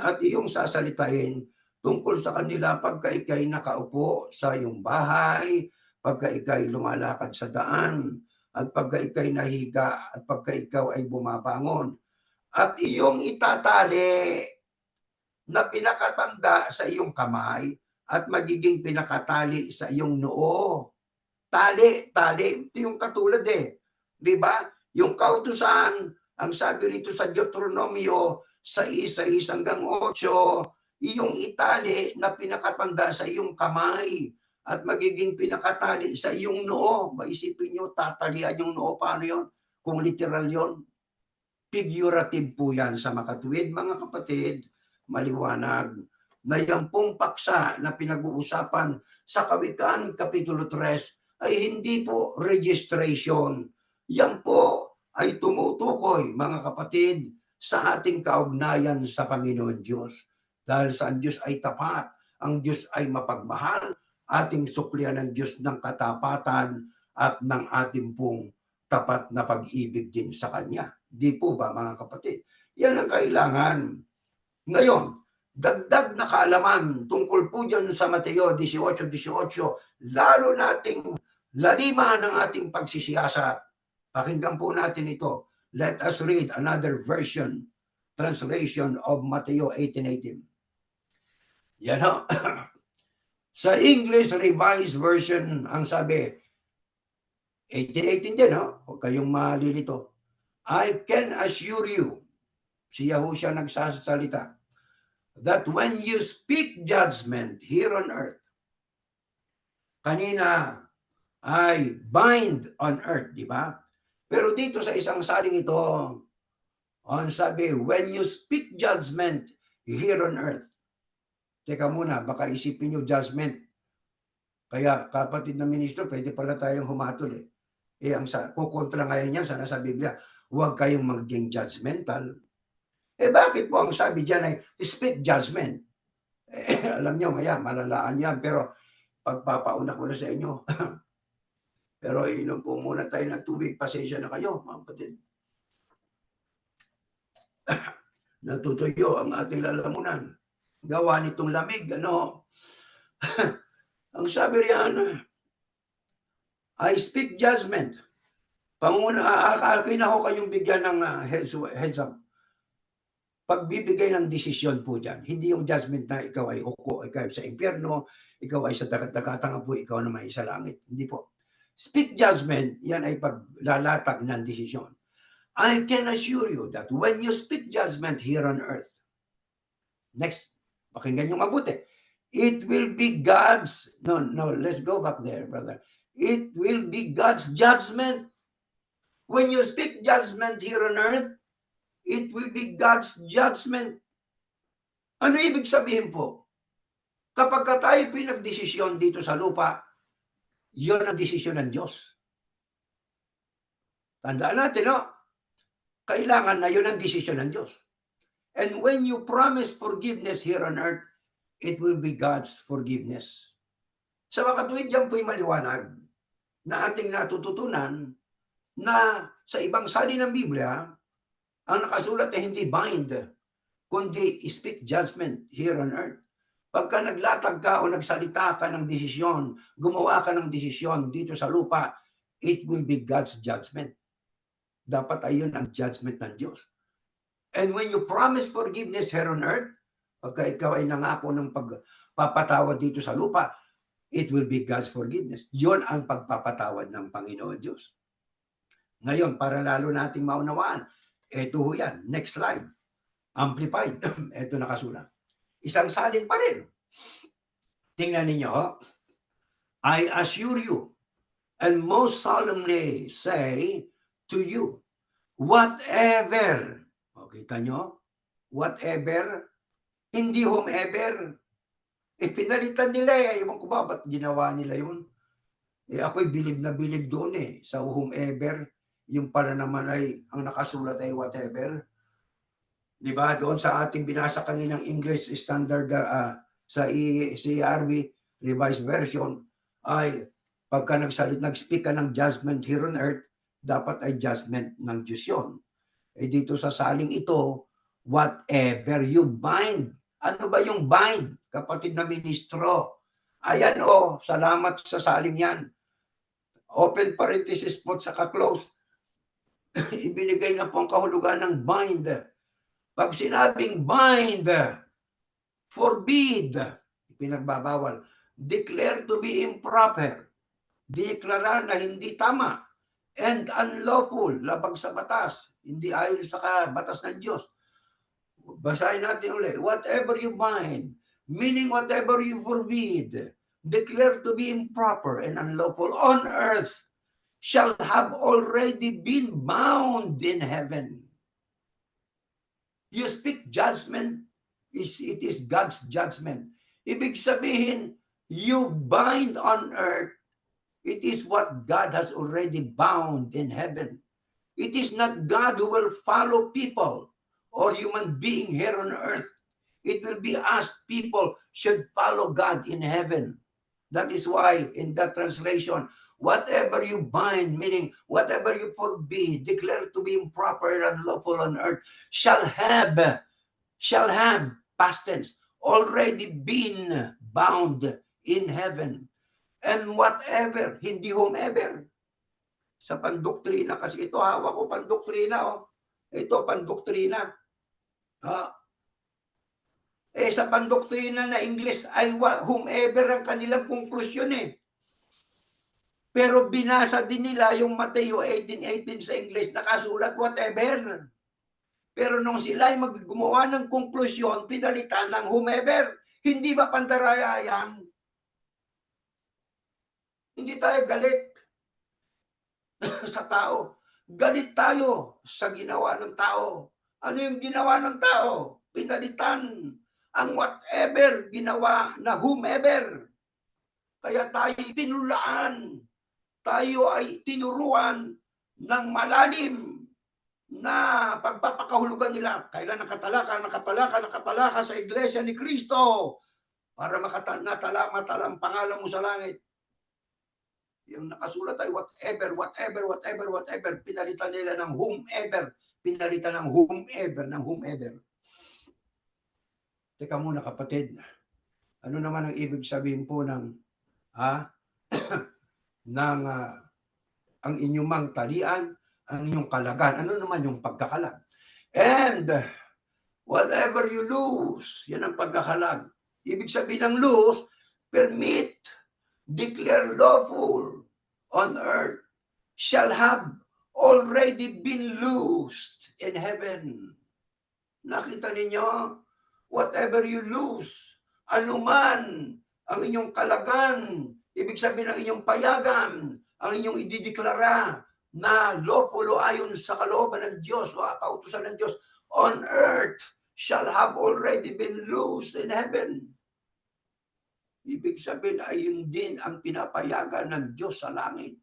At iyong sasalitain tungkol sa kanila pagka ikay nakaupo sa iyong bahay, pagka ikay lumalakad sa daan, at pagka ikay nahiga, at pagka ikaw ay bumabangon. At iyong itatali na pinakatanda sa iyong kamay at magiging pinakatali sa iyong noo. Tali, ito yung katulad eh. Di ba? Yung kautusan, ang sabi rito sa Deuteronomio, 6:1 hanggang 8, iyong itali na pinakatanda sa iyong kamay at magiging pinakatali sa iyong noo. Maisipin nyo, tatalian yung noo. Paano yon? Kung literal yon, figurative po yan sa makatuwid, mga kapatid. Maliwanag na yung pong paksa na pinag-uusapan sa Kawikaan Kapitulo 3 ay hindi po registration. Yan po ay tumutukoy, mga kapatid, sa ating kaugnayan sa Panginoon Diyos. Dahil sa ang Diyos ay tapat, ang Diyos ay mapagmahal, ating suklian ng Diyos ng katapatan at ng ating pong tapat na pag-ibig din sa Kanya. Di po ba, mga kapatid? Yan ang kailangan. Ngayon, dagdag na kaalaman tungkol po dyan sa Mateo 18:18, lalo nating laliman ng ating pagsisiyasat. Pakinggan po natin ito. Let us read another translation of Mateo 18:18. Yan ho. Sa English Revised Version, ang sabi, 18:18 din, ho? Huwag kayong malilito. I can assure you, si Yahushua nagsasalita, that when you speak judgment here on earth, kanina ay bind on earth, di ba? Pero dito sa isang saling ito, on sabi, when you speak judgment here on earth, teka muna, baka isipin nyo judgment. Kaya kapatid na ministro, pwede pala tayong humatol eh. Ang kukontra ngayon niya sa nasa Biblia, huwag kayong maging judgmental. Bakit po ang sabi dyan ay speak judgment? Alam nyo, maya, malalaan yan. Pero pagpapauna ko na sa inyo. Pero inom po muna tayo ng tubig. Pasensya na kayo, mga kapatid. Natutuyo ang ating lalamunan. Gawa nitong lamig, ano? Ang sabi riyan, I speak judgment. Panguna, akin ako kayong bigyan ng heads up. Pagbibigay ng desisyon po dyan, hindi yung judgment na ikaw ay uko, ikaw ay sa impyerno, ikaw ay sa dagat-dagatang po, ikaw na may sa langit. Hindi po. Speak judgment, yan ay paglalatag ng desisyon. I can assure you that when you speak judgment here on earth, next, pakinggan nyo mabuti, it will be God's, no, let's go back there, brother. It will be God's judgment. When you speak judgment here on earth, it will be God's judgment. Ano ibig sabihin po? Kapag tayo pinagdesisyon dito sa lupa, yun ang desisyon ng Diyos. Tandaan natin, no? kailangan na yun ang desisyon ng Diyos. And when you promise forgiveness here on earth, it will be God's forgiveness. Sa mga katuwid yan po'y maliwanag na ating natututunan na sa ibang sali ng Biblia, ang nakasulat ay hindi bind, kundi speak judgment here on earth. Pagka naglatag ka o nagsalita ka ng desisyon, gumawa ka ng desisyon dito sa lupa, it will be God's judgment. Dapat ayun ang judgment ng Diyos. And when you promise forgiveness here on earth, pagka ikaw ay nangako ng pagpapatawad dito sa lupa, it will be God's forgiveness. Yun ang pagpapatawad ng Panginoon Diyos. Ngayon, para lalo nating maunawaan, eto ho yan. Next slide. Amplified. Eto nakasulat. Isang salin pa rin. Tingnan ninyo, I assure you and most solemnly say to you, whatever, kita nyo, whatever, hindi whomever, pinalitan nila ewan ko ba, ba't ginawa nila yun? Ako'y bilib na bilib doon sa whomever, yung pala naman ay, ang nakasulat ay whatever. Diba? Doon sa ating binasa kaninang English Standard sa CRV Revised Version ay pagka nag-speak ka ng judgment here on earth, dapat ay judgment ng Diyos yun. Dito sa saling ito, whatever you bind. Ano ba yung bind? Kapatid na ministro. Ayan salamat sa saling yan. Open parenthesis po sa close. Ibinigay na po ang kahulugan ng bind. Pag sinabing bind, forbid, pinagbabawal, declare to be improper, deklara na hindi tama, and unlawful, labag sa batas, hindi ayon sa batas ng Diyos. Basahin natin ulit. Whatever you bind, meaning whatever you forbid, declare to be improper and unlawful on earth, shall have already been bound in heaven. You speak judgment, it is God's judgment. Ibig sabihin, you bind on earth, it is what God has already bound in heaven. It is not God who will follow people or human being here on earth. It will be us people should follow God in heaven. That is why in that translation, whatever you bind, meaning whatever you forbid, declare to be improper and unlawful on earth, shall have, past tense, already been bound in heaven. And whatever, hindi whomever. Sa pandoktrina, kasi ito, hawak ko pandoktrina. Ito, pandoktrina. Sa pandoktrina na English ay whomever ang kanilang konklusyon Pero binasa din nila yung Mateo 18:18 sa English, nakasulat whatever. Pero nung sila ay gumawa ng konklusyon, pinalitan ng whomever. Hindi ba pandaraya yan? Hindi tayo galit sa tao. Galit tayo sa ginawa ng tao. Ano yung ginawa ng tao? Pinalitan ang whatever ginawa na whomever. Kaya tayo tinulaan. Tayo ay tinuruan ng malalim na pagpapakahulugan nila. Kailan nakatalaka sa Iglesia ni Cristo para matalang pangalan mo sa langit. Yung nakasulat ay whatever. Pinalitan nila ng whomever. Pinalitan ng whomever. Teka muna kapatid. Ano naman ang ibig sabihin po ng ang inyong mang talian, ang inyong kalagan. Ano naman yung pagkakalag? And whatever you lose, yan ang pagkakalag. Ibig sabihin ng lose, permit, declare lawful on earth, shall have already been loosed in heaven. Nakita ninyo? Whatever you lose, anuman ang inyong kalagan, ibig sabihin ng inyong payagan, ang inyong idideklara na lawful ayon sa kalooban ng Diyos o kautusan ng Diyos on earth shall have already been loosed in heaven. Ibig sabihin ay yun din ang pinapayagan ng Diyos sa langit.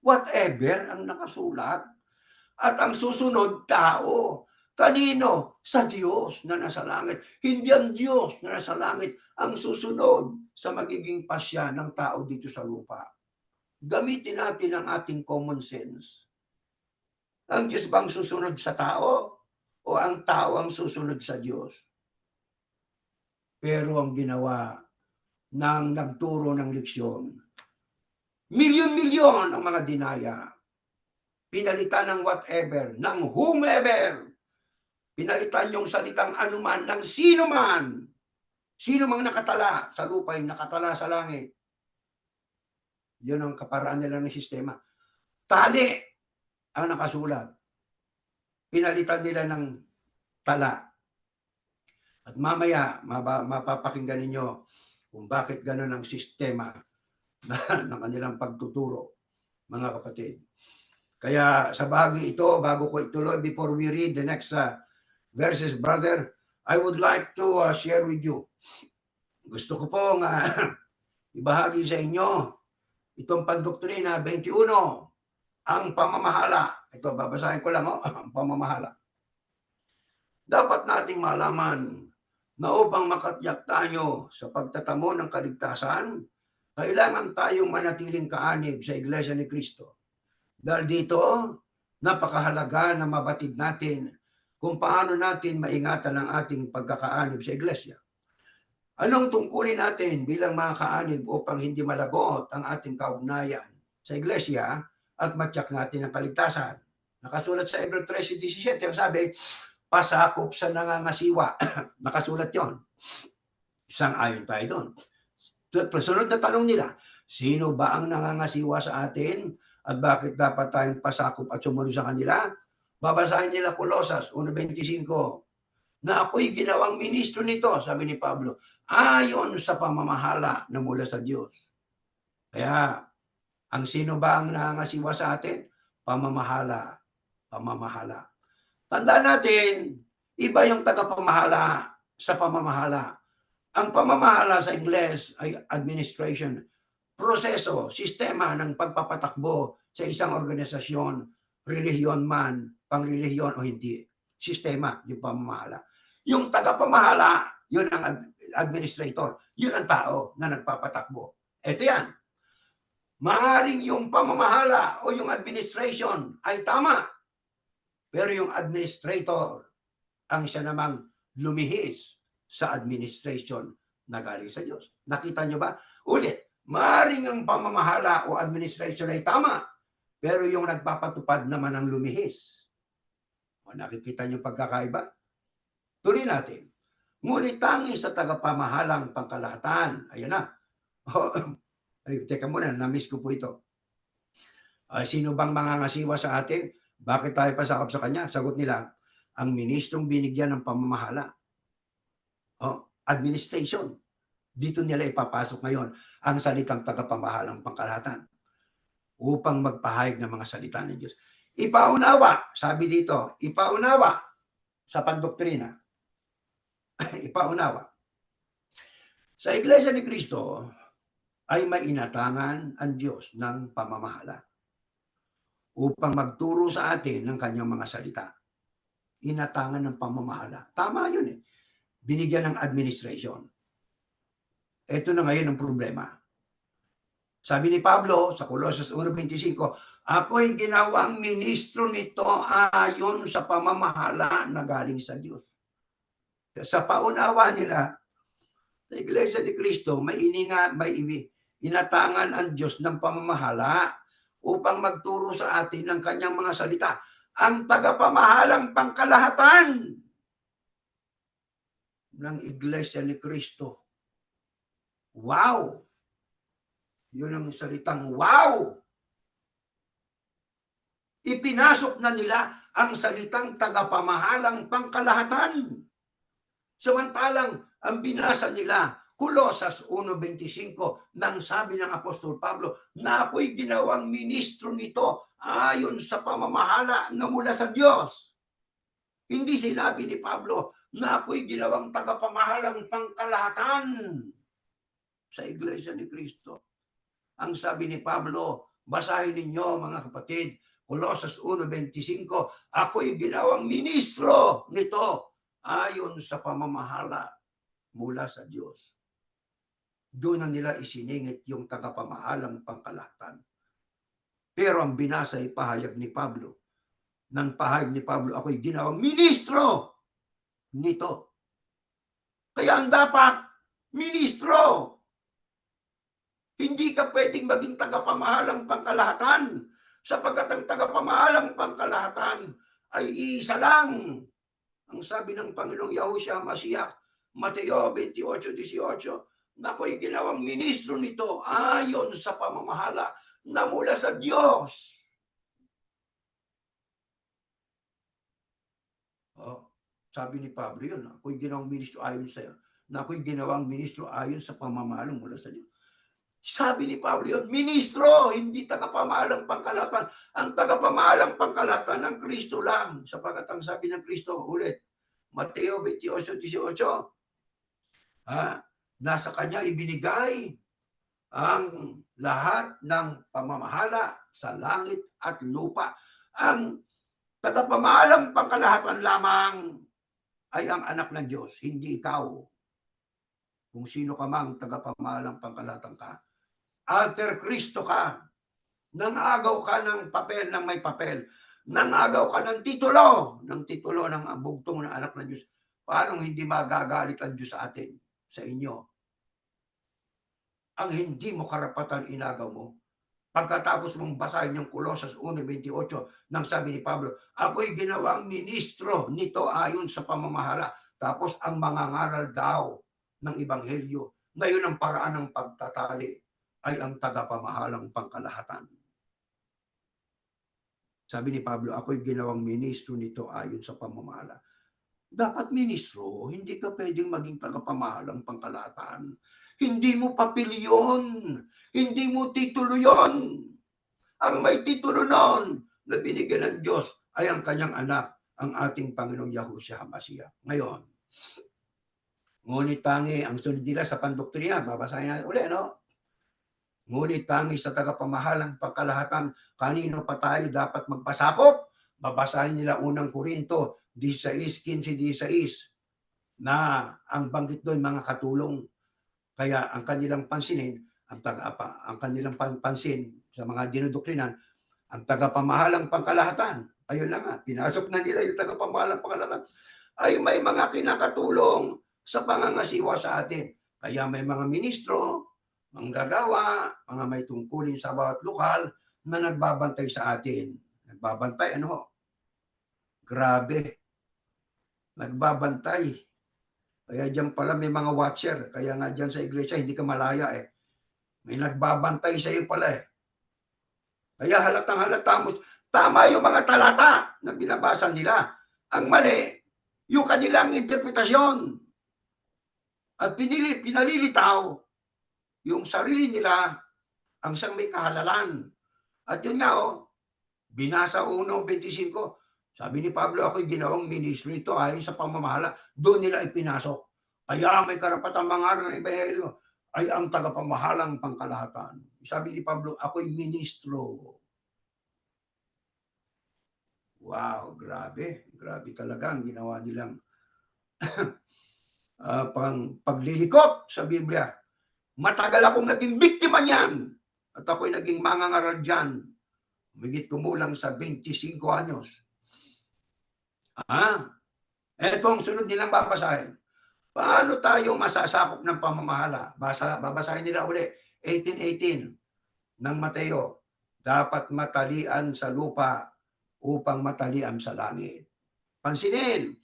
Whatever ang nakasulat, At ang susunod, tao. Kanino? Sa Diyos na nasa langit. Hindi ang Diyos na nasa langit ang susunod sa magiging pasya ng tao dito sa lupa. Gamitin natin ang ating common sense. Ang Diyos bang susunod sa tao? O ang tao ang susunod sa Diyos? Pero ang ginawa ng nagturo ng leksyon, milyon-milyon ang mga dinaya. Pinalitan ng whatever, ng whomever. Pinalitan yung salitang anuman ng sino man. Sino mang nakatala sa lupa, nakatala sa langit. Yun ang kaparaan nila ng sistema. Tali ang nakasulat. Pinalitan nila ng tala. At mamaya, mapapakinggan ninyo kung bakit gano'n ang sistema ng kanilang pagtuturo, mga kapatid. Kaya sa bahagi ito, bago ko ituloy, before we read the next verses, brother, I would like to share with you. Gusto ko pong ibahagi sa inyo itong Pandoktrina 21, ang pamamahala. Ito, babasahin ko lang, ang pamamahala. Dapat nating malaman na upang makatiyak tayo sa pagtatamo ng kaligtasan, kailangan tayong manatiling kaanib sa Iglesia ni Cristo. Dahil dito, napakahalaga na mabatid natin kung paano natin maingatan ang ating pagkakaanib sa Iglesia. Anong tungkulin natin bilang mga kaanib upang hindi malagot ang ating kaugnayan sa Iglesia at matyak natin ang kaligtasan? Nakasulat sa Hebreo 13:17, ang sabi, pasakop sa nangangasiwa. Nakasulat yon. Isang ayon tayo doon. Sunod na tanong nila, sino ba ang nangangasiwa sa atin at bakit dapat tayong pasakop at sumunod sa kanila? Babasahin nila Colosas 1:25, na ako'y ginawang ministro nito, sabi ni Pablo, ayon sa pamamahala na mula sa Diyos. Kaya, ang sino ba ang nangangasiwa sa atin? Pamamahala. Pamamahala. Tandaan natin, iba yung tagapamahala sa pamamahala. Ang pamamahala sa Ingles ay administration, proseso, sistema ng pagpapatakbo sa isang organisasyon, relihiyon man, pangrelihiyon o hindi. Sistema, yung pamamahala. Yung tagapamahala, yun ang administrator, yun ang tao na nagpapatakbo. Ito yan. Maaaring yung pamamahala o yung administration ay tama. Pero yung administrator, ang siya namang lumihis sa administration na galing sa Diyos. Nakita nyo ba? Ulit, maaaring ang pamamahala o administration ay tama, pero yung nagpapatupad naman ang lumihis. O nakikita nyo pagkakaiba? Tuloy natin. Ngunit tanging sa tagapamahalang pangkalahatan, ayun na. Ay, teka muna, na-miss ko po ito. Sino bang mangangasiwa sa atin? Bakit tayo pasakop sa kanya? Sagot nila, ang ministrong binigyan ng pamamahala. Administration. Dito nila ipapasok ngayon ang salitang tagapamahalang pangkalahatan upang magpahayag ng mga salita ng Diyos. Ipaunawa, sabi dito, ipaunawa sa pandoktrina. Ipaunawa. Sa Iglesia ni Cristo ay may inatangan ang Diyos ng pamamahala upang magturo sa atin ng kanyang mga salita. Inatangan ng pamamahala. Tama yun eh. Binigyan ng administration. Ito na ngayon ang problema. Sabi ni Pablo sa Colosas 1:25, ako'y ginawang ministro nito ayon sa pamamahala na galing sa Diyos. Sa paunawa nila, sa Iglesia ni Cristo, may inatangan ang Diyos ng pamamahala upang magturo sa atin ng kanyang mga salita. Ang tagapamahalang pangkalahatan ng Iglesia ni Cristo. Wow! Yun ang salitang wow! Ipinasok na nila ang salitang tagapamahalang pangkalahatan. Samantalang ang binasa nila, Colosas 1:25, nang sabi ng Apostol Pablo, na ako'y ginawang ministro nito ayon sa pamamahala na mula sa Diyos. Hindi sinabi ni Pablo na ako'y ginawang tagapamahalang pangkalahatan sa Iglesia ni Cristo. Ang sabi ni Pablo, basahin ninyo mga kapatid, Colossus 1:25, ako'y ginawang ministro nito ayon sa pamamahala mula sa Diyos. Doon na nila isiningit yung tagapamahalang pangkalahatan. Pero ang binasa ay pahayag ni Pablo. Nang pahayag ni Pablo, ako'y ginawang ministro nito. Kaya ang dapat, ministro. Hindi ka pwedeng maging tagapamahalang pangkalahatan sapagkat ang tagapamahalang pangkalahatan ay isa lang. Ang sabi ng Panginoong Yahushua Mashiach, Mateo 28:18, na ako'y ginawang ministro nito ayon sa pamamahala na mula sa Diyos. Oh, sabi ni Pablo yun, ako'y ginawang ministro ayon sa iyo, na ako'y ginawang ministro ayon sa pamamahala mula sa Diyos. Sabi ni Pablo yun, ministro, hindi tagapamahalang pangkalahatan. Ang tagapamahalang pangkalahatan ng Kristo lang. Sapagkat ang sabi ng Kristo, ulit, Mateo 28:18, nasa kanya ibinigay ang lahat ng pamamahala sa langit at lupa. Ang tagapamahalang pangkalahatan lamang ay ang anak ng Diyos, hindi ikaw. Kung sino ka mang tagapamahalang pangkalahatan ka, alter Kristo ka, nangagaw ka ng papel ng may papel, nangagaw ka ng titulo ng bugtong ng anak ng Diyos. Paano hindi magagalit ang Diyos sa atin, sa inyo? Ang hindi mo karapatan inagaw mo. Pagkatapos mong basahin yung Colossus 1:28, nang sabi ni Pablo, ako'y ginawang ministro nito ayon sa pamamahala. Tapos ang mangangaral daw ng Ebanghelyo, ngayon ang paraan ng pagtatali ay ang tagapamahalang pangkalahatan. Sabi ni Pablo, ako'y ginawang ministro nito ayon sa pamamahala. Dapat ministro, hindi ka pwedeng maging tagapamahalang pangkalahatan. Hindi mo papel yun. Hindi mo titulo yun. Ang may titulo noon na binigyan ng Diyos ay ang kanyang anak, ang ating Panginoong Yahushua HaMashiach. Ngayon, ngunit tangi ang sunod nila sa pandoktrina, babasahin natin ulit, no? Ngunit tangi sa tagapamahalang pangkalahatan, kanino pa tayo dapat magpasakop? Babasahin nila unang Korinto 16:15-16, na ang banggit doon mga katulong. Kaya ang kanilang pansinin, ang kanilang pansin sa mga dinodoktrinan, ang tagapamahalang pangkalahatan, ayun lang nga, pinasok na nila yung tagapamahalang pangkalahatan, ay may mga kinakatulong sa pangangasiwa sa atin. Kaya may mga ministro, manggagawa, mga may tungkulin sa bawat lokal na nagbabantay sa atin. Nagbabantay, ano? Grabe. Nagbabantay. Kaya diyan pala may mga watcher. Kaya nga diyan sa iglesia, hindi ka malaya eh. May nagbabantay sa iyo pala eh. Kaya halatang halata mo, tama yung mga talata na binabasa nila. Ang mali, yung kanilang interpretasyon. At pinalilitaw yung sarili nila ang siyang may kahalalan. At yun nga, binasa 1:25, sabi ni Pablo, ako'y ginawang ministro nito ayon sa pamamahala. Doon nila ipinasok. Kaya may karapatang mangaral ng Ebanghelyo ay ang tagapamahalang pangkalahatan. Sabi ni Pablo, ako'y ministro. Wow, grabe. Grabe talaga ang ginawa nilang paglilikot sa Biblia. Matagal akong naging biktima niyan. At ako'y naging mangangaral dyan. Higit kumulang sa 25 anyos. Ito ang sunod nilang babasahin. Paano tayo masasakop ng pamamahala? Babasahin nila uli. 18:18 ng Mateo. Dapat matalian sa lupa upang matalian sa langit. Pansinin,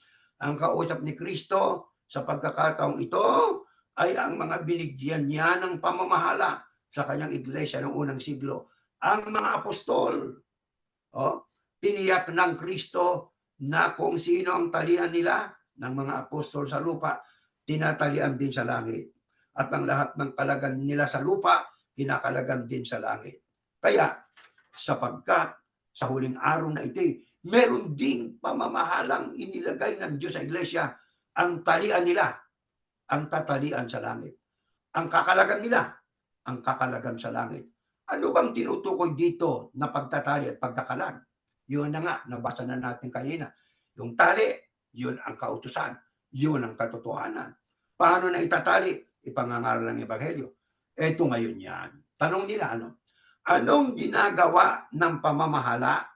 ang kausap ni Kristo sa pagkakataong ito ay ang mga binigyan niya ng pamamahala sa kanyang iglesia noong unang siglo. Ang mga apostol, tiniyak ng Kristo na kung sino ang talian nila ng mga apostol sa lupa, tinatalian din sa langit. At ang lahat ng kalagan nila sa lupa, kinakalagan din sa langit. Kaya, sapagkat sa huling araw na ito, meron ding pamamahalang inilagay ng Diyos sa iglesia, ang talian nila, ang tatalian sa langit. Ang kakalagan nila, ang kakalagan sa langit. Ano bang tinutukoy dito na pagtatali at pagkakalag? Yun na nga, nabasa na natin kanina. Yung tali, yun ang kautusan. Yun ang katotohanan. Paano na itatali? Ipangangaral ng Ebanghelyo. Ito ngayon yan. Tanong nila, anong ginagawa ng pamamahala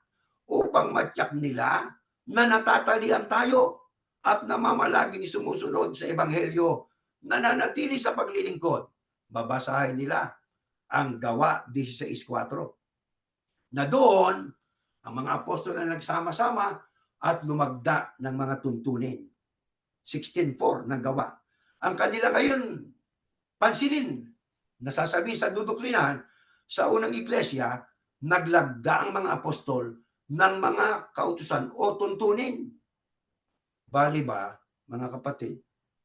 upang matyak nila na natatalian tayo at namamalaging sumusunod sa Ebanghelyo, nananatili sa paglilingkod? Babasahin nila ang Gawa 16:4 na doon ang mga apostol na nagsama-sama at lumagda ng mga tuntunin. 16:4 ng Gawa. Ang kanila ngayon, pansinin, nasasabi sa dudoktrinahan, sa unang iglesia, naglagda ang mga apostol ng mga kautusan o tuntunin. Bali ba, mga kapatid,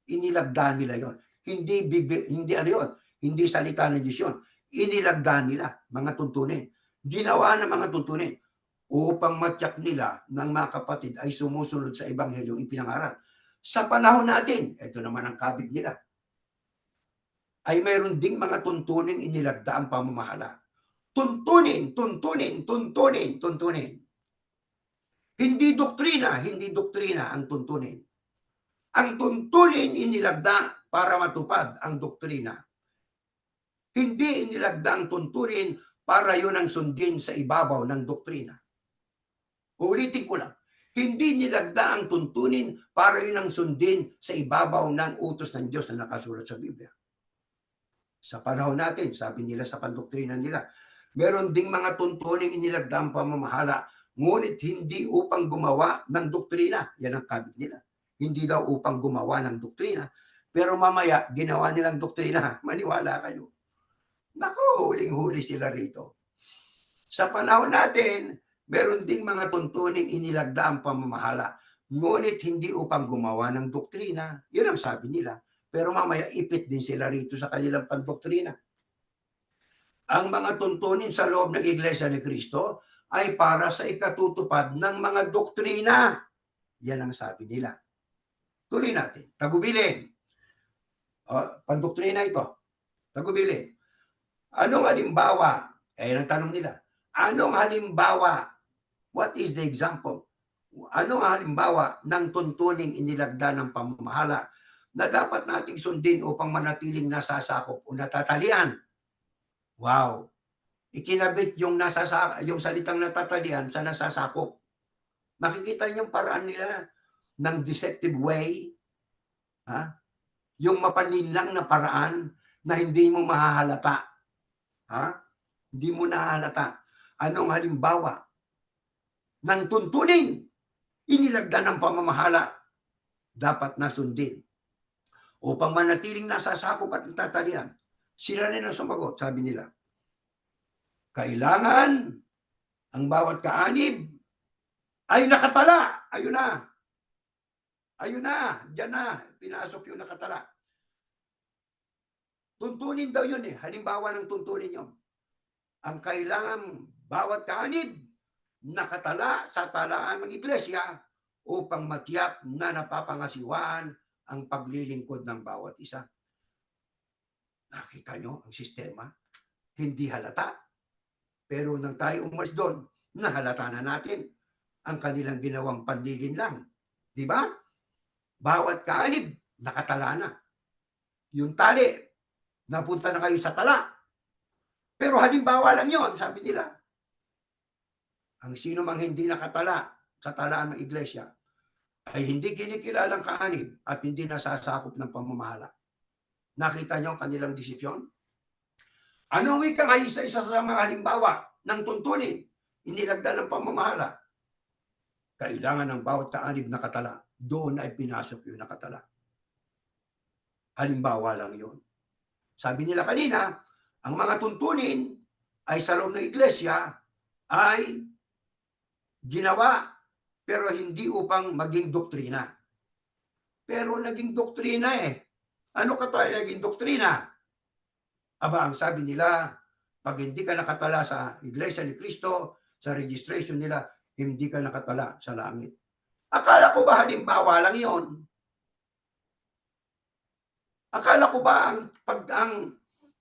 inilagda nila yon. Hindi ano yun, hindi salita ng Diyos yun. Inilagda nila mga tuntunin. Ginawa ng mga tuntunin upang matyak nila ng mga kapatid ay sumusunod sa Ebanghelyo ipinangaral. Sa panahon natin, ito naman ang kabig nila, ay mayroon ding mga tuntunin inilagda ang pamamahala. Tuntunin. Hindi doktrina ang tuntunin. Ang tuntunin inilagda para matupad ang doktrina. Hindi inilagda ang tuntunin para yun ang sundin sa ibabaw ng doktrina. Uulitin ko lang. Hindi nilagda ang tuntunin para yun ang sundin sa ibabaw ng utos ng Diyos na nakasulat sa Biblia. Sa panahon natin, sabi nila sa pandoktrina nila, meron ding mga tuntunin inilagda ang pamamahala, ngunit hindi upang gumawa ng doktrina. Yan ang kabig nila. Hindi daw upang gumawa ng doktrina, pero mamaya ginawa nilang doktrina. Maniwala kayo. Naku, huling-huli sila rito. Sa panahon natin, meron ding mga tuntuning inilagda ang pamamahala, ngunit hindi upang gumawa ng doktrina. Yun ang sabi nila. Pero mamaya ipit din sila rito sa kanilang pandoktrina. Ang mga tuntunin sa loob ng Iglesia ni Cristo ay para sa ikatutupad ng mga doktrina. Yan ang sabi nila. Tuloy natin. Tagubilin. Pandoktrina ito. Tagubilin. Anong halimbawa? Ayan ang tanong nila. Anong halimbawa? What is the example? Anong halimbawa ng tuntuning inilagda ng pamamahala na dapat nating sundin upang manatiling nasasakop o natatalian? Wow! Ikinabit yung salitang natatalian sa nasasakop. Makikita niyo yung paraan nila ng deceptive way. Yung mapaninlang na paraan na hindi mo mahahalata. Hindi mo nahahalata. Anong halimbawa ng tuntunin inilagda ng pamamahala dapat nasundin upang manatiling nasasakop at natatalian? Sila rin ang sumagot. Sabi nila, kailangan ang bawat kaanib ay nakatala. Ayun na. Diyan na. Pinasok yung nakatala. Tuntunin daw yun eh. Halimbawa ng tuntunin yun. Ang kailangan bawat kaanib nakatala sa talaan ng iglesia upang matiyak na napapangasiwaan ang paglilingkod ng bawat isa. Nakita nyo ang sistema? Hindi halata. Pero nang tayo umalis doon, nahalata na natin ang kanilang ginawang panlilin lang. Di ba? Bawat kaanib, nakatala na. Yung tali, napunta na kayo sa tala. Pero halimbawa lang yon, sabi nila. Ang sino mang hindi nakatala sa talaan ng iglesia ay hindi kinikilalang kaanib at hindi nasasakop ng pamamahala. Nakita niyo ang kanilang desisyon? Ano ang ikang isa-isa sa mga halimbawa ng tuntunin inilagda ng pamamahala? Kailangan ng bawat kaanib nakatala. Doon ay pinasok yung nakatala. Halimbawa lang yun. Sabi nila kanina, ang mga tuntunin ay sa loob ng iglesia ay ginawa pero hindi upang maging doktrina. Pero naging doktrina eh. Ano ka tayo naging doktrina? Aba, ang sabi nila, pag hindi ka nakatala sa Iglesia ni Cristo, sa registration nila, hindi ka nakatala sa langit. Akala ko ba halimbawa lang yon? Akala ko ba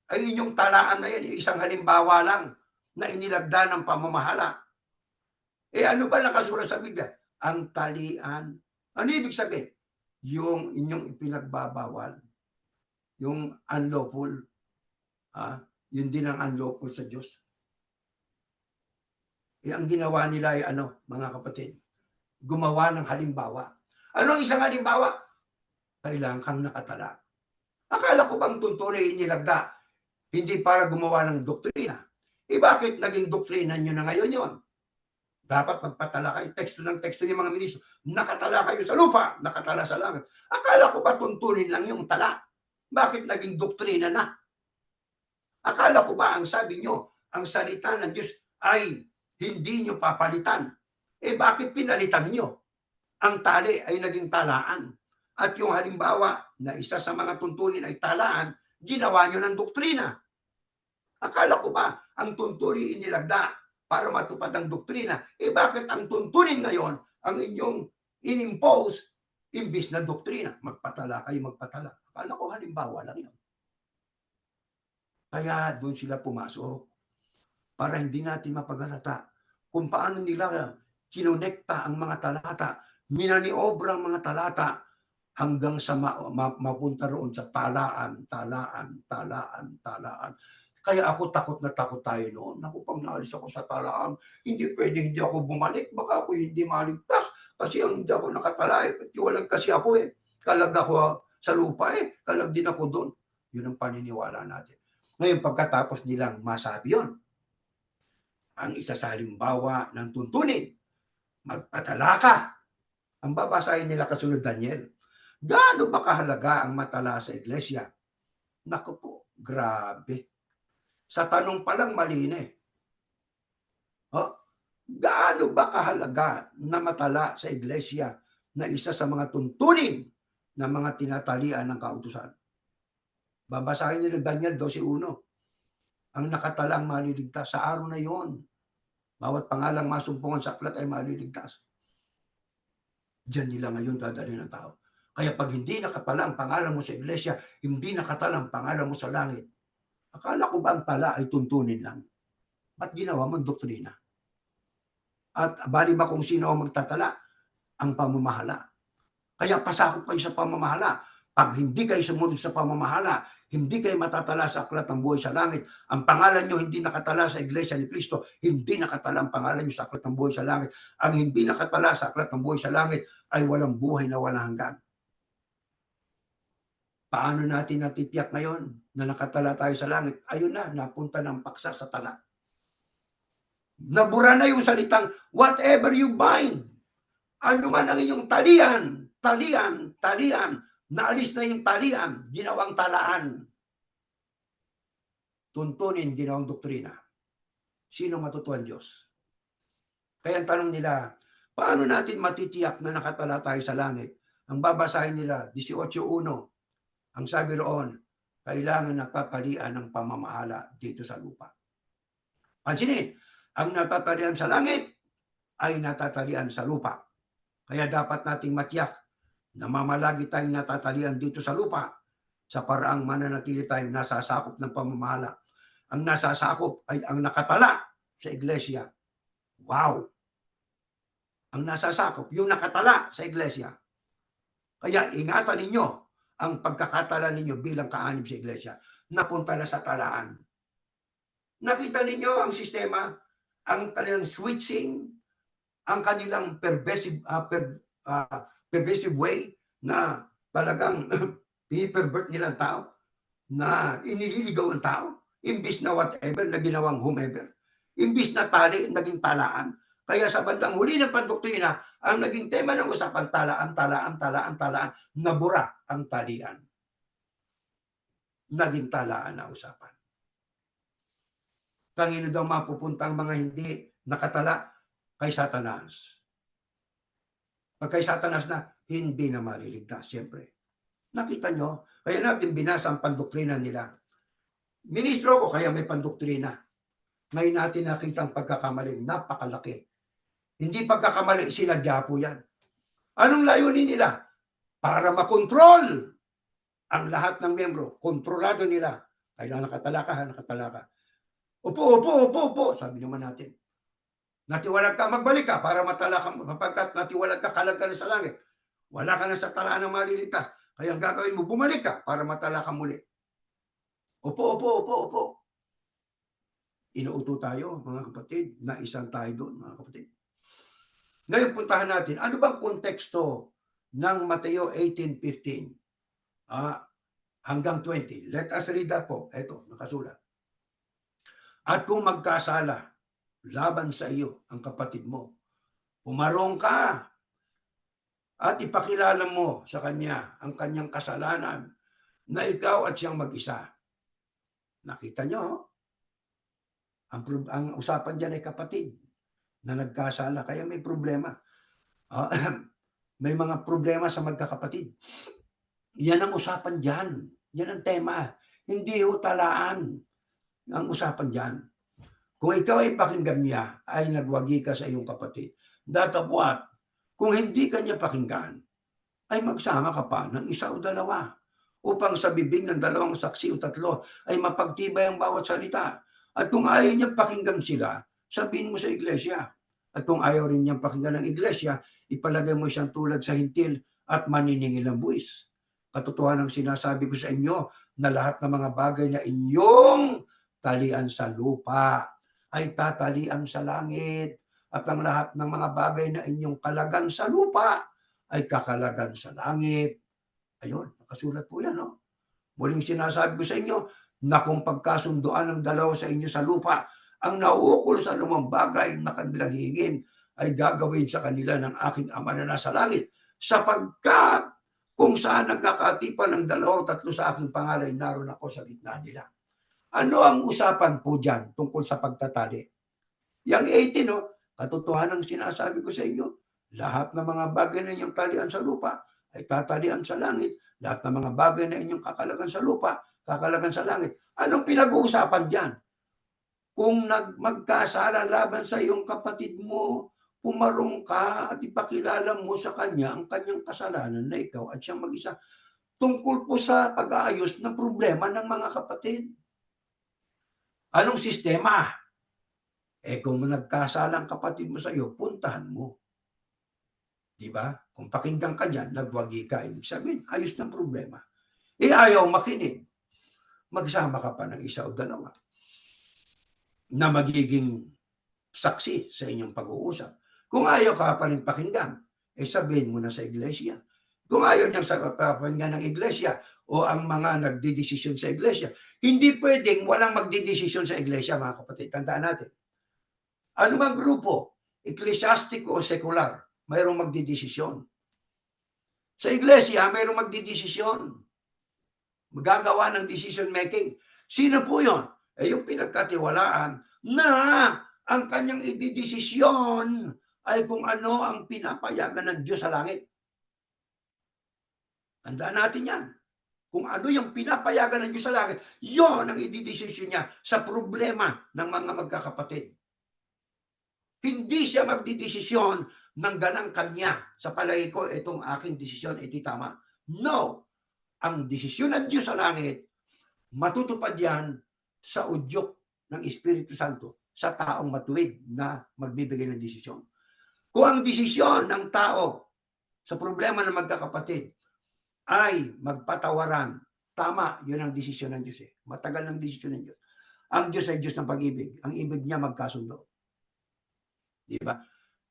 ay inyong talaan na yan, isang halimbawa lang na inilagda ng pamamahala? Ano ba nakasulat sa Biblia? Ang talian. Ano ibig sabihin? Yung inyong ipinagbabawal, yung unlawful, yun din ang unlawful sa Diyos. Ang ginawa nila ay mga kapatid, gumawa ng halimbawa. Ano ang isang halimbawa? Kailangan kang nakatala. Akala ko bang tuntunin inilagda, hindi para gumawa ng doktrina. Bakit naging doktrina nyo na ngayon yon? Dapat magpatala kayo, teksto ng teksto ng mga ministro, nakatala kayo sa lupa, nakatala sa langit. Akala ko ba tuntunin lang yung tala? Bakit naging doktrina na? Akala ko ba ang sabi nyo, ang salita ng Diyos ay hindi nyo papalitan? Bakit pinalitan nyo? Ang tali ay naging talaan. At yung halimbawa na isa sa mga tuntunin ay talaan, ginawa nyo ng doktrina. Akala ko ba ang tuntunin inilagda para matupad ang doktrina? Bakit ang tuntunin ngayon ang inyong inimpose imbis na doktrina? Magpatala kayo, magpatala. Akala ko halimbawa lang yun. Kaya doon sila pumasok para hindi natin mapaghalata kung paano nila kinonekta ang mga talata, minaniobra ang mga talata hanggang sa mapunta roon sa talaan. Kaya ako takot na takot tayo noon. Naku, pag naalis ako sa talaan, hindi pwede hindi ako bumalik. Baka ako hindi maligtas. Kasi hindi ako nakatala. Walang kasi ako Kalag ako sa lupa Kalag din ako doon. Yun ang paniniwala natin. Ngayon, pagkatapos nilang masabi yun, ang isa sa halimbawa ng tuntunin, magpatala ka. Ang babasahin nila kasunod Daniel. Gaano ba kahalaga ang matala sa iglesia? Naku po, grabe. Sa tanong pa lang mali na gaano ba kahalaga na matala sa iglesia na isa sa mga tuntunin ng mga tinatalian ng kautusan? Babasahin nila Daniel 12:1. Ang nakatalang maliligtas sa araw na yon. Bawat pangalang masumpungan sa aklat ay maliligtas. Diyan nila ngayon dadalhin ng tao. Kaya pag hindi nakatala ang pangalan mo sa iglesia, hindi nakatala ang pangalan mo sa langit, akala ko ba ang tala ay tuntunin lang? Ba't ginawa mo doktrina? At bali ba kung sino ang magtatala? Ang pamamahala. Kaya pasakop kayo sa pamamahala. Pag hindi kayo sumunod sa pamamahala, hindi kayo matatala sa aklat ng buhay sa langit. Ang pangalan nyo hindi nakatala sa iglesia ni Cristo, hindi nakatala ang pangalan nyo sa aklat ng buhay sa langit. Ang hindi nakatala sa aklat ng buhay sa langit ay walang buhay na walang hanggan. Paano natin natitiyak ngayon na nakatala tayo sa langit? Ayun na, napunta ng paksa sa tala. Nabura na yung salitang, whatever you bind, ano man ang inyong talian, naalis na yung talian, ginawang talaan. Tuntunin, ginawang doktrina. Sino matutuwa Diyos? Kaya ang tanong nila, paano natin matitiyak na nakatala tayo sa langit? Ang babasahin nila, 18:1. Ang sabi roon, kailangan natatalian ng pamamahala dito sa lupa. Pansinin, ang natatalian sa langit ay natatalian sa lupa. Kaya dapat nating matiyak na mamalagi tayong natatalian dito sa lupa sa paraang mananatili tayong nasasakop ng pamamahala. Ang nasasakop ay ang nakatala sa iglesia. Wow! Ang nasasakop, yung nakatala sa iglesia. Kaya ingatan ninyo ang pagkakatala ninyo bilang kaanib sa iglesia. Napunta na sa talaan. Nakita ninyo ang sistema, ang kanilang switching, ang kanilang pervasive way na talagang pinipervert nila ang tao, na inililigaw ang tao, imbis na whatever na ginawang whomever. Imbis na tali, naging talaan. Kaya sa bandang huli ng pandoktrina, ang naging tema ng usapan, talaan, nabura ang talian. Naging talaan na usapan. Kanino daw mapupunta ang mga hindi nakatala? Kay Satanas. Pag kay Satanas na, hindi na maliligtas, siyempre. Nakita nyo? Kaya natin binasa ang pandoktrina nila. Ministro ko, kaya may pandoktrina. Ngayon natin nakita ang pagkakamali, napakalaki. Hindi pagkakamali, sinadya po yan. Anong layunin nila? Para makontrol ang lahat ng membro. Kontrolado nila. Kailangan nakatala ka. Upo. Sabi naman natin. Natiwalag ka, magbalik ka para matala ka, kapagkat natiwalag ka, kalag ka na sa langit. Wala ka na sa talaan ng maliligtas. Kaya ang gagawin mo, bumalik ka para matala ka muli. Opo, opo, opo, opo. Inuuto tayo, mga kapatid, na isang tayo doon, mga kapatid. Ngayon, puntahan natin, ano bang konteksto ng Mateo 18:15 hanggang 20? Let us read that po. Ito, nakasulat. At kung magkasala laban sa iyo ang kapatid mo, umarong ka at ipakilala mo sa kanya ang kanyang kasalanan na ikaw at siyang mag-isa. Nakita nyo, ang usapan dyan ay kapatid na nagkasala, kaya may problema. May mga problema sa magkakapatid. Yan ang usapan dyan. Yan ang tema. Hindi ho talaan ang usapan dyan. Kung ikaw ay pakinggan niya, ay nagwagi ka sa iyong kapatid. Datapwat, kung hindi ka niya pakinggan, ay magsama ka pa ng isa o dalawa upang sa bibig ng dalawang saksi o tatlo ay mapagtibay ang bawat salita. At kung ayaw niya pakinggan sila, sabihin mo sa iglesia. At kung ayaw rin niyang pakinggan ng iglesia, ipalagay mo siyang tulad sa hintil at maniningil ng buwis. Katotohanan ang sinasabi ko sa inyo na lahat ng mga bagay na inyong talian sa lupa ay tatalian sa langit, at ang lahat ng mga bagay na inyong kalagan sa lupa ay kakalagan sa langit. Ayun, nakasulat po yan. No? Muling sinasabi ko sa inyo na kung pagkasunduan ng dalawa sa inyo sa lupa, ang nauukol sa anumang bagay na kanilang hihingin ay gagawin sa kanila ng aking Ama na nasa langit. Sapagkat kung saan nagkakatipan ng dalawa o tatlo sa aking pangalan, naroon ako sa gitna nila. Ano ang usapan po dyan tungkol sa pagtatali? Yang 18, no? Katotohanan ang sinasabi ko sa inyo, lahat ng mga bagay na inyong talian sa lupa ay tatalian sa langit. Lahat ng mga bagay na inyong kakalagan sa lupa, kakalagan sa langit. Anong pinag-uusapan dyan? Kung magkasala laban sa iyong kapatid mo, pumarong ka at ipakilala mo sa kanya ang kanyang kasalanan na ikaw at siyang mag-isa. Tungkol po sa pag-aayos ng problema ng mga kapatid. Anong sistema? Kung nagkasala ang kapatid mo sa iyo, puntahan mo. Diba? Kung pakinggan ka dyan, nagwagi ka, ibig sabihin, ayos ng problema. Ayaw makinig. Magsama ka pa ng isa o dalawa na magiging saksi sa inyong pag-uusap. Kung ayaw ka pa rin pakinggan, sabihin mo na sa iglesia. Kung ayaw niyang sa pakinggan ng iglesia o ang mga nagdidesisyon sa iglesia, hindi pwedeng walang magdidesisyon sa iglesia, mga kapatid. Tandaan natin. Ano mang grupo, eklesiastiko o sekular, mayroong magdidesisyon. Sa iglesia, mayroong magdidesisyon. Magagawa ng decision making. Sino po yun? Yung pinagkatiwalaan na ang kanyang ididesisyon ay kung ano ang pinapayagan ng Diyos sa langit. Tandaan natin yan. Kung ano yung pinapayagan ng Diyos sa langit, yon ang ididesisyon niya sa problema ng mga magkakapatid. Hindi siya magdidesisyon ng ganang kanya. Sa palagi ko, itong aking desisyon, ito tama. No! Ang desisyon ng Diyos sa langit, matutupad yan sa udyok ng Espiritu Santo sa taong matuwid na magbibigay ng desisyon. Kung ang desisyon ng tao sa problema ng magkakapatid ay magpatawaran, tama, yun ang desisyon ng Diyos. Matagal ng desisyon ng Diyos. Ang Diyos ay Diyos ng pag-ibig. Ang ibig niya magkasundo. Diba?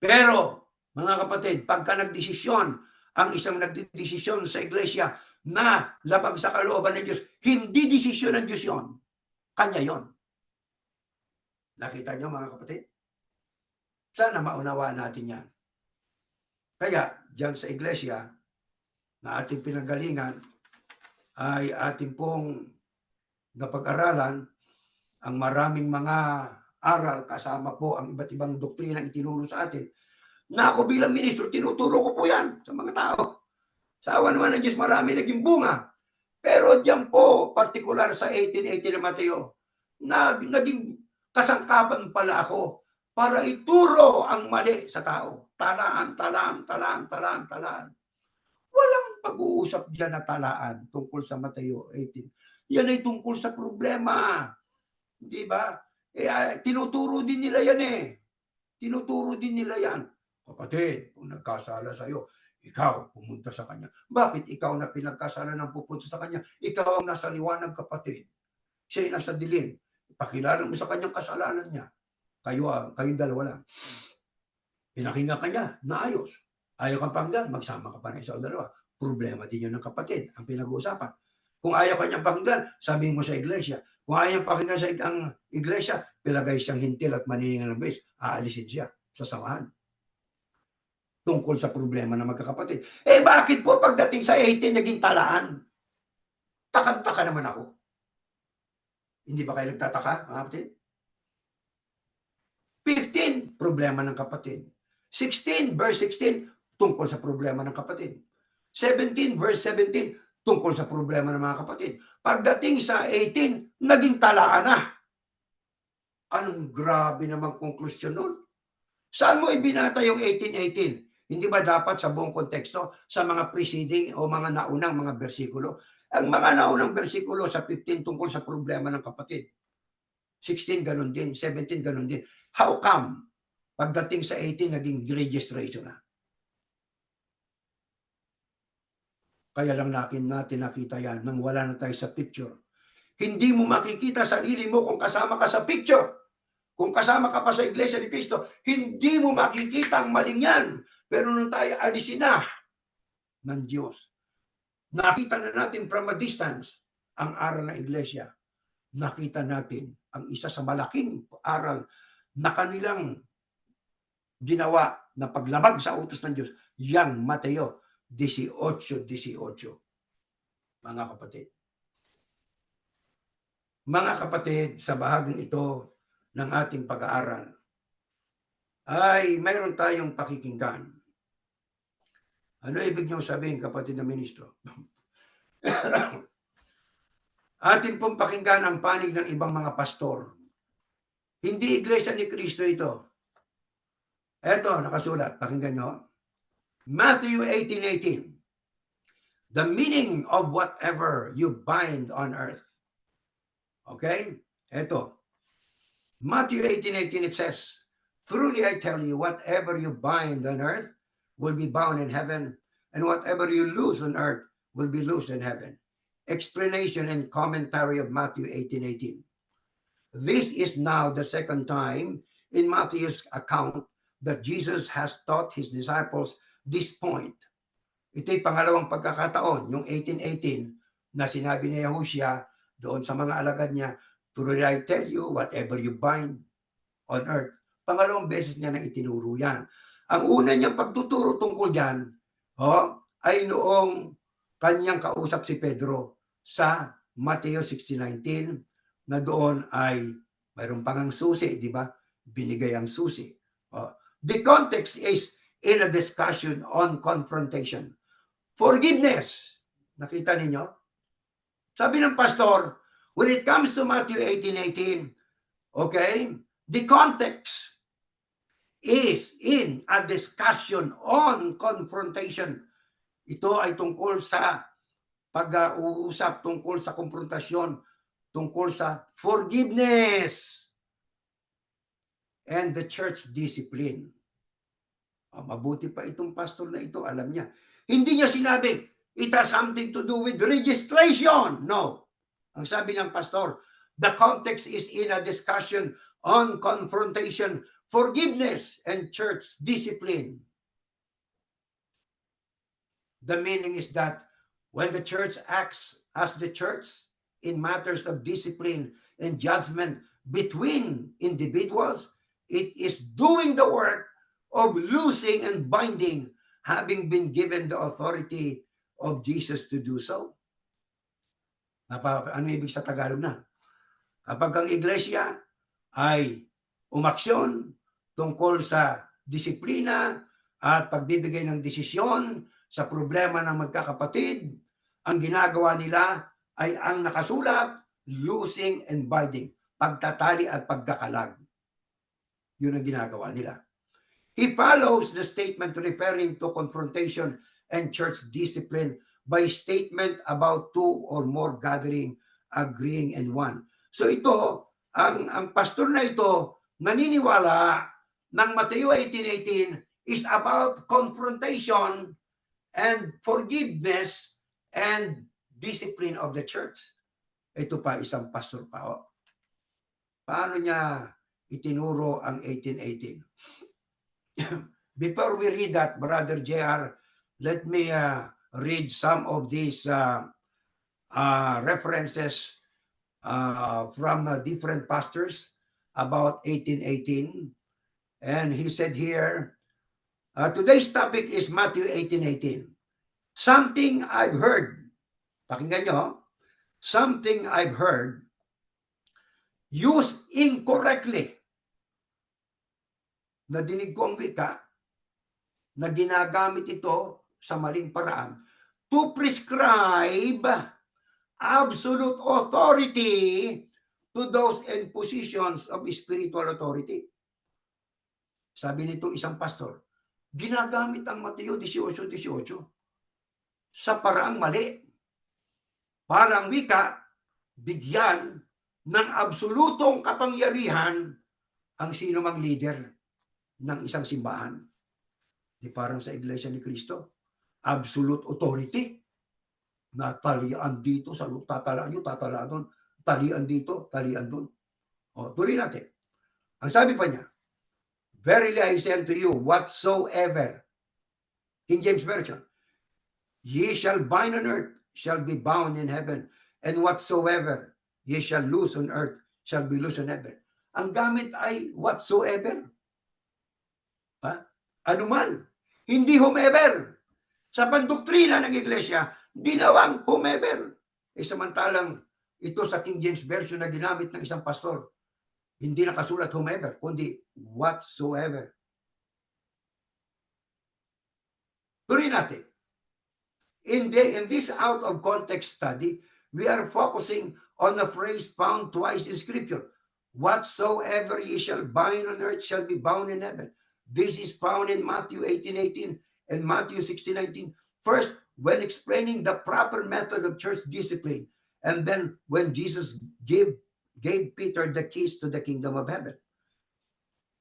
Pero, mga kapatid, pagka nagdesisyon, ang isang nagdesisyon sa iglesia na labag sa kalooban ng Diyos, hindi desisyon ng Diyos yun. Kanya yon. Nakita niyo, mga kapatid? Sana maunawaan natin yan. Kaya, dyan sa iglesia, na ating pinanggalingan, ay ating pong napag-aralan ang maraming mga aral, kasama po ang iba't ibang doktrina itinuro sa atin, na ako bilang ministro, tinuturo ko po yan sa mga tao. Sa awa naman ng Diyos, marami naging bunga. Pero diyan po, partikular sa 1880 na Mateo, naging kasangkapan pala ako para ituro ang mali sa tao. Talaan. Walang pag-uusap diyan na talaan tungkol sa Mateo 18. Yan ay tungkol sa problema. Di ba? Tinuturo din nila yan tinuturo din nila yan. Kapatid, kung nagkasala sa'yo, ikaw pumunta sa kanya. Bakit ikaw na pinagkasala ng pupunta sa kanya? Ikaw ang nasa liwanag, kapatid. Siya'y nasa dilim. Ipakilala mo sa kanyang kasalanan niya. Kayong dalawa lang. Pinakinggan ka niya, naayos. Ayaw kang pakinggan, magsama ka pa na isa o dalawa. Problema din yun ng kapatid, ang pinag-uusapan. Kung ayaw ka niyang pakinggan, sabihin mo sa iglesia. Kung ayaw pakinggan sa ang iglesia, pilagay siyang hintil at maniningan ng base, aalisin siya sa samahan. Tungkol sa problema ng magkakapatid. Bakit po pagdating sa 18 naging talaan? Takanta naman ako. Hindi ba kayo nagtataka, mga kapatid? 15, problema ng kapatid. 16, verse 16, tungkol sa problema ng kapatid. 17, verse 17, tungkol sa problema ng mga kapatid. Pagdating sa 18, naging talaan na. Anong grabe namang konklusyon nun? Saan mo ibinata yung 18:18? Hindi ba dapat sa buong konteksto, sa mga preceding o mga naunang mga bersikulo? Ang mga naunang bersikulo sa 15 tungkol sa problema ng kapatid. 16 ganun din, 17 ganun din. How come? Pagdating sa 18, naging registration na. Kaya lang natin nakita yan nang wala na tayo sa picture. Hindi mo makikita sarili mo kung kasama ka sa picture. Kung kasama ka pa sa Iglesia ni Cristo, hindi mo makikita ang maling yan. Pero nung tayo alisin na ng Diyos, nakita na natin from a distance ang aral ng Iglesia. Nakita natin ang isa sa malaking aral na kanilang ginawa na paglabag sa utos ng Diyos, yang Mateo 18:18. Mga kapatid. Mga kapatid, sa bahaging ito ng ating pag-aaral, ay mayroon tayong pakikinggan. Ano ibig niyong sabihin, kapatid na ministro? Atin pong pakinggan ang panig ng ibang mga pastor. Hindi Iglesia ni Cristo ito. Eto, nakasulat. Pakinggan nyo. Matthew 18:18. The meaning of whatever you bind on earth. Okay? Eto. Matthew 18:18 it says, truly I tell you, whatever you bind on earth will be bound in heaven, and whatever you loose on earth will be loosed in heaven. Explanation and commentary of Matthew 18:18. This is now the second time in Matthew's account that Jesus has taught his disciples this point. Ito'y pangalawang pagkakataon, yung 18:18, na sinabi ni Yahushua doon sa mga alagad niya, truly I tell you, whatever you bind on earth. Pangalawang beses niya na itinuro yan. Ang una niyang pagtuturo tungkol dyan, ay noong kanyang kausap si Pedro sa Mateo 16:19, na doon ay mayroong pangang susi, di ba? Binigay ang susi. The context is in a discussion on confrontation. Forgiveness. Nakita ninyo? Sabi ng pastor, when it comes to Matthew 18:18, okay, the context is in a discussion on confrontation. Ito ay tungkol sa pag-uusap, tungkol sa konfrontasyon, tungkol sa forgiveness and the church discipline. Mabuti pa itong pastor na ito, alam niya. Hindi niya sinabi, it has something to do with registration. No. Ang sabi ng pastor, the context is in a discussion on confrontation, forgiveness, and church discipline. The meaning is that when the church acts as the church in matters of discipline and judgment between individuals, it is doing the work of loosing and binding, having been given the authority of Jesus to do so. Ano ibig sa Tagalog na? Kapag ang iglesia ay umaksyon tungkol sa disiplina at pagbibigay ng desisyon sa problema ng magkakapatid, ang ginagawa nila ay ang nakasulat, loosing and binding, pagtatali at pagkakalag. Yun ang ginagawa nila. He follows the statement referring to confrontation and church discipline by statement about two or more gathering, agreeing in one. So ito, ang pastor na ito naniniwala ng Mateo 18:18 is about confrontation and forgiveness and discipline of the church. Ito pa, isang pastor pa. Oh. Paano niya itinuro ang 18:18? Before we read that, Brother JR, let me read some of these references from different pastors about 18:18. And he said here, today's topic is Matthew 18:18. Something I've heard, pakinggan nyo, something I've heard used incorrectly. Nadinig ko ang wika na ginagamit ito sa maling paraan to prescribe absolute authority to those in positions of spiritual authority. Sabi nito isang pastor, ginagamit ang Mateo 18:18 sa paraang mali. Parang wika, bigyan ng absolutong kapangyarihan ang sino mang leader ng isang simbahan. Di parang sa Iglesia ni Cristo, absolute authority. Na talian dito, sa tatalaan nyo, tatalaan doon, talian dito, talian doon. O, tuloy natin. Ang sabi pa niya, verily I say unto you, whatsoever, King James Version, ye shall bind on earth, shall be bound in heaven, and whatsoever ye shall loose on earth, shall be loose in heaven. Ang gamit ay whatsoever. Ha? Anuman. Hindi whomever. Sa pandoktrina ng Iglesia, ginawang whomever. Samantalang ito sa King James Version na ginamit ng isang pastor, hindi nakasulat whomever, kundi whatsoever. Tuloy natin. In this out of context study, we are focusing on a phrase found twice in Scripture. Whatsoever ye shall bind on earth shall be bound in heaven. This is found in Matthew 18:18 and Matthew 16:19. First, when explaining the proper method of church discipline, and then when Jesus gave Peter the keys to the kingdom of heaven.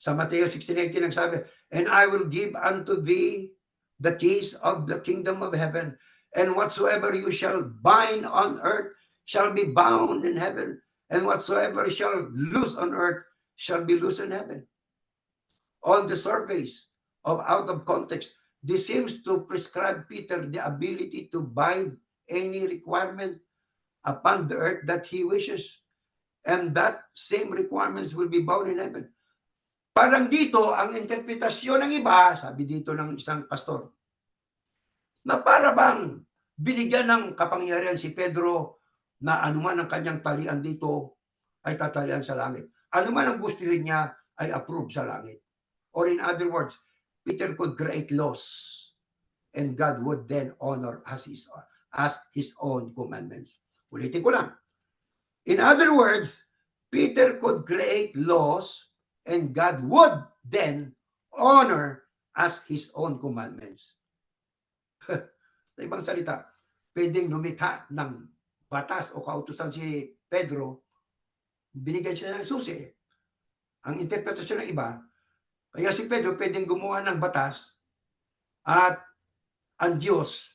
Sa Mateo 16:18 ang sabi, and I will give unto thee the keys of the kingdom of heaven, and whatsoever you shall bind on earth shall be bound in heaven, and whatsoever shall loose on earth shall be loose in heaven. On the surface of out of context, this seems to prescribe Peter the ability to bind any requirement upon the earth that he wishes, and that same requirements will be bound in heaven. Parang dito, ang interpretasyon ng iba, sabi dito ng isang pastor, na para bang binigyan ng kapangyarihan si Pedro na anuman ang kanyang talian dito ay tatalian sa langit. Anuman ang gustuhin niya ay approve sa langit. Or in other words, Peter could create laws and God would then honor as his own commandments. Ulitin ko lang. In other words, Peter could create laws and God would then honor as his own commandments. Sa ibang salita, pwedeng lumikha ng batas o kautusan si Pedro, binigyan siya ng susi. Ang interpretasyon ng iba, kaya si Pedro pwedeng gumawa ng batas at ang Diyos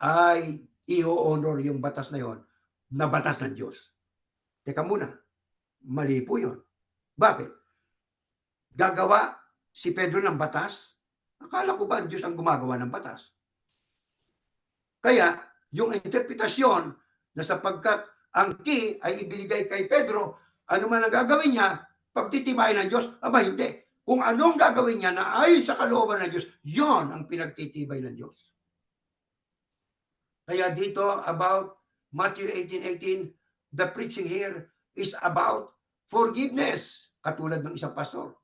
ay i-honor yung batas na yon na batas ng Diyos. Teka muna, mali po yun. Bakit? Gagawa si Pedro ng batas? Akala ko ba ang Diyos ang gumagawa ng batas? Kaya, yung interpretasyon na sapagkat ang key ay ibinigay kay Pedro, ano man ang gagawin niya, pagtitibayin ng Diyos, aba hindi. Kung anong gagawin niya na ayon sa kalooban ng Diyos, yon ang pinagtitibay ng Diyos. Kaya dito about Matthew 18:18, the preaching here is about forgiveness, katulad ng isang pastor.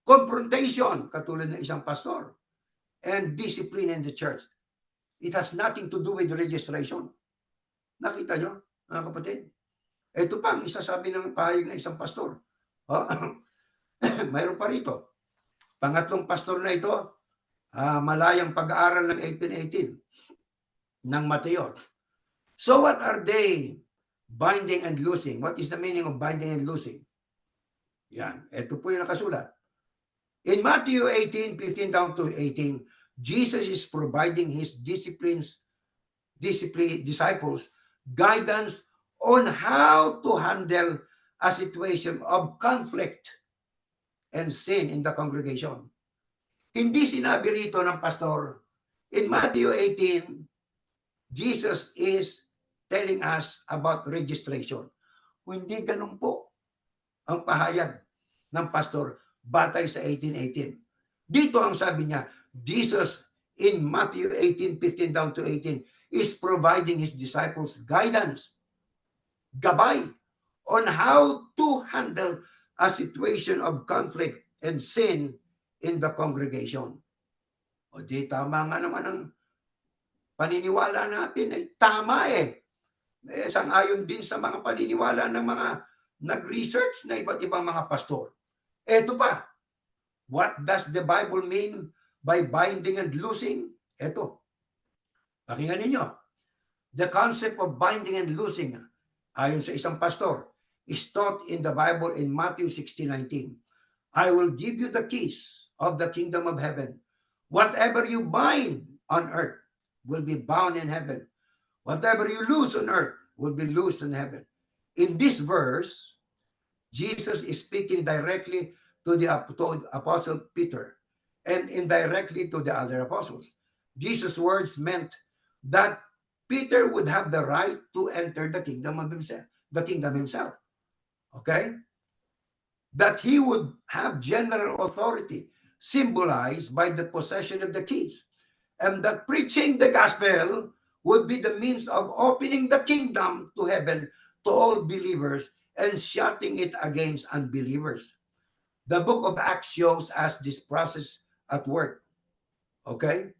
Confrontation, katulad ng isang pastor. And discipline in the church. It has nothing to do with registration. Nakita nyo, mga kapatid? Ito pa ang isasabi ng pahayag ng isang pastor. Mayroon pa rito. Pangatlong pastor na ito, malayang pag-aaral ng 18:18 ng Mateo. So what are they binding and loosing? What is the meaning of binding and loosing? Yan. Ito po yung nakasulat. In Matthew 18:15 down to 18, Jesus is providing his disciples guidance on how to handle a situation of conflict and sin in the congregation. Hindi sinabi rito ng pastor, in Matthew 18, Jesus is telling us about registration. Hindi ganun po ang pahayag ng pastor batay sa 18:18. Dito ang sabi niya, Jesus in Matthew 18:15 down to 18 is providing his disciples guidance, gabay, on how to handle a situation of conflict and sin in the congregation. O di tama nga naman ang paniniwala natin, ay tama eh. Sang-ayon din sa mga paniniwala ng mga nag-research na iba't ibang mga pastor. Eto pa, what does the Bible mean by binding and loosing? Eto, pakinggan ninyo. The concept of binding and loosing, ayon sa isang pastor, is taught in the Bible in Matthew 16:19. I will give you the keys of the kingdom of heaven. Whatever you bind on earth will be bound in heaven. Whatever you loose on earth will be loosed in heaven. In this verse, Jesus is speaking directly to the Apostle Peter and indirectly to the other apostles. Jesus' words meant that Peter would have the right to enter the kingdom of himself. Okay? That he would have general authority symbolized by the possession of the keys. And that preaching the gospel would be the means of opening the kingdom to heaven to all believers and shutting it against unbelievers. The book of Acts shows us this process at work. Okay?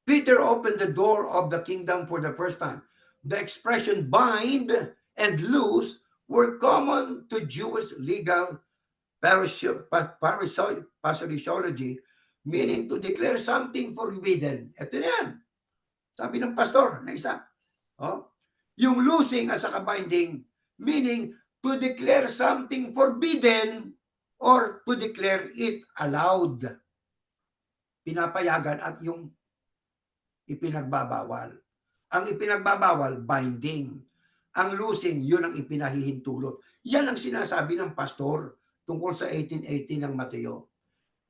Peter opened the door of the kingdom for the first time. The expression bind and loose were common to Jewish legal paraphrasiology, meaning to declare something forbidden. Ito yan. Sabi ng pastor na isa. Oh? Yung loosing at saka binding, meaning to declare something forbidden or to declare it allowed. Pinapayagan at yung ipinagbabawal. Ang ipinagbabawal, binding. Ang loosing, yun ang ipinahihintulot. Yan ang sinasabi ng pastor tungkol sa 18:18 ng Mateo.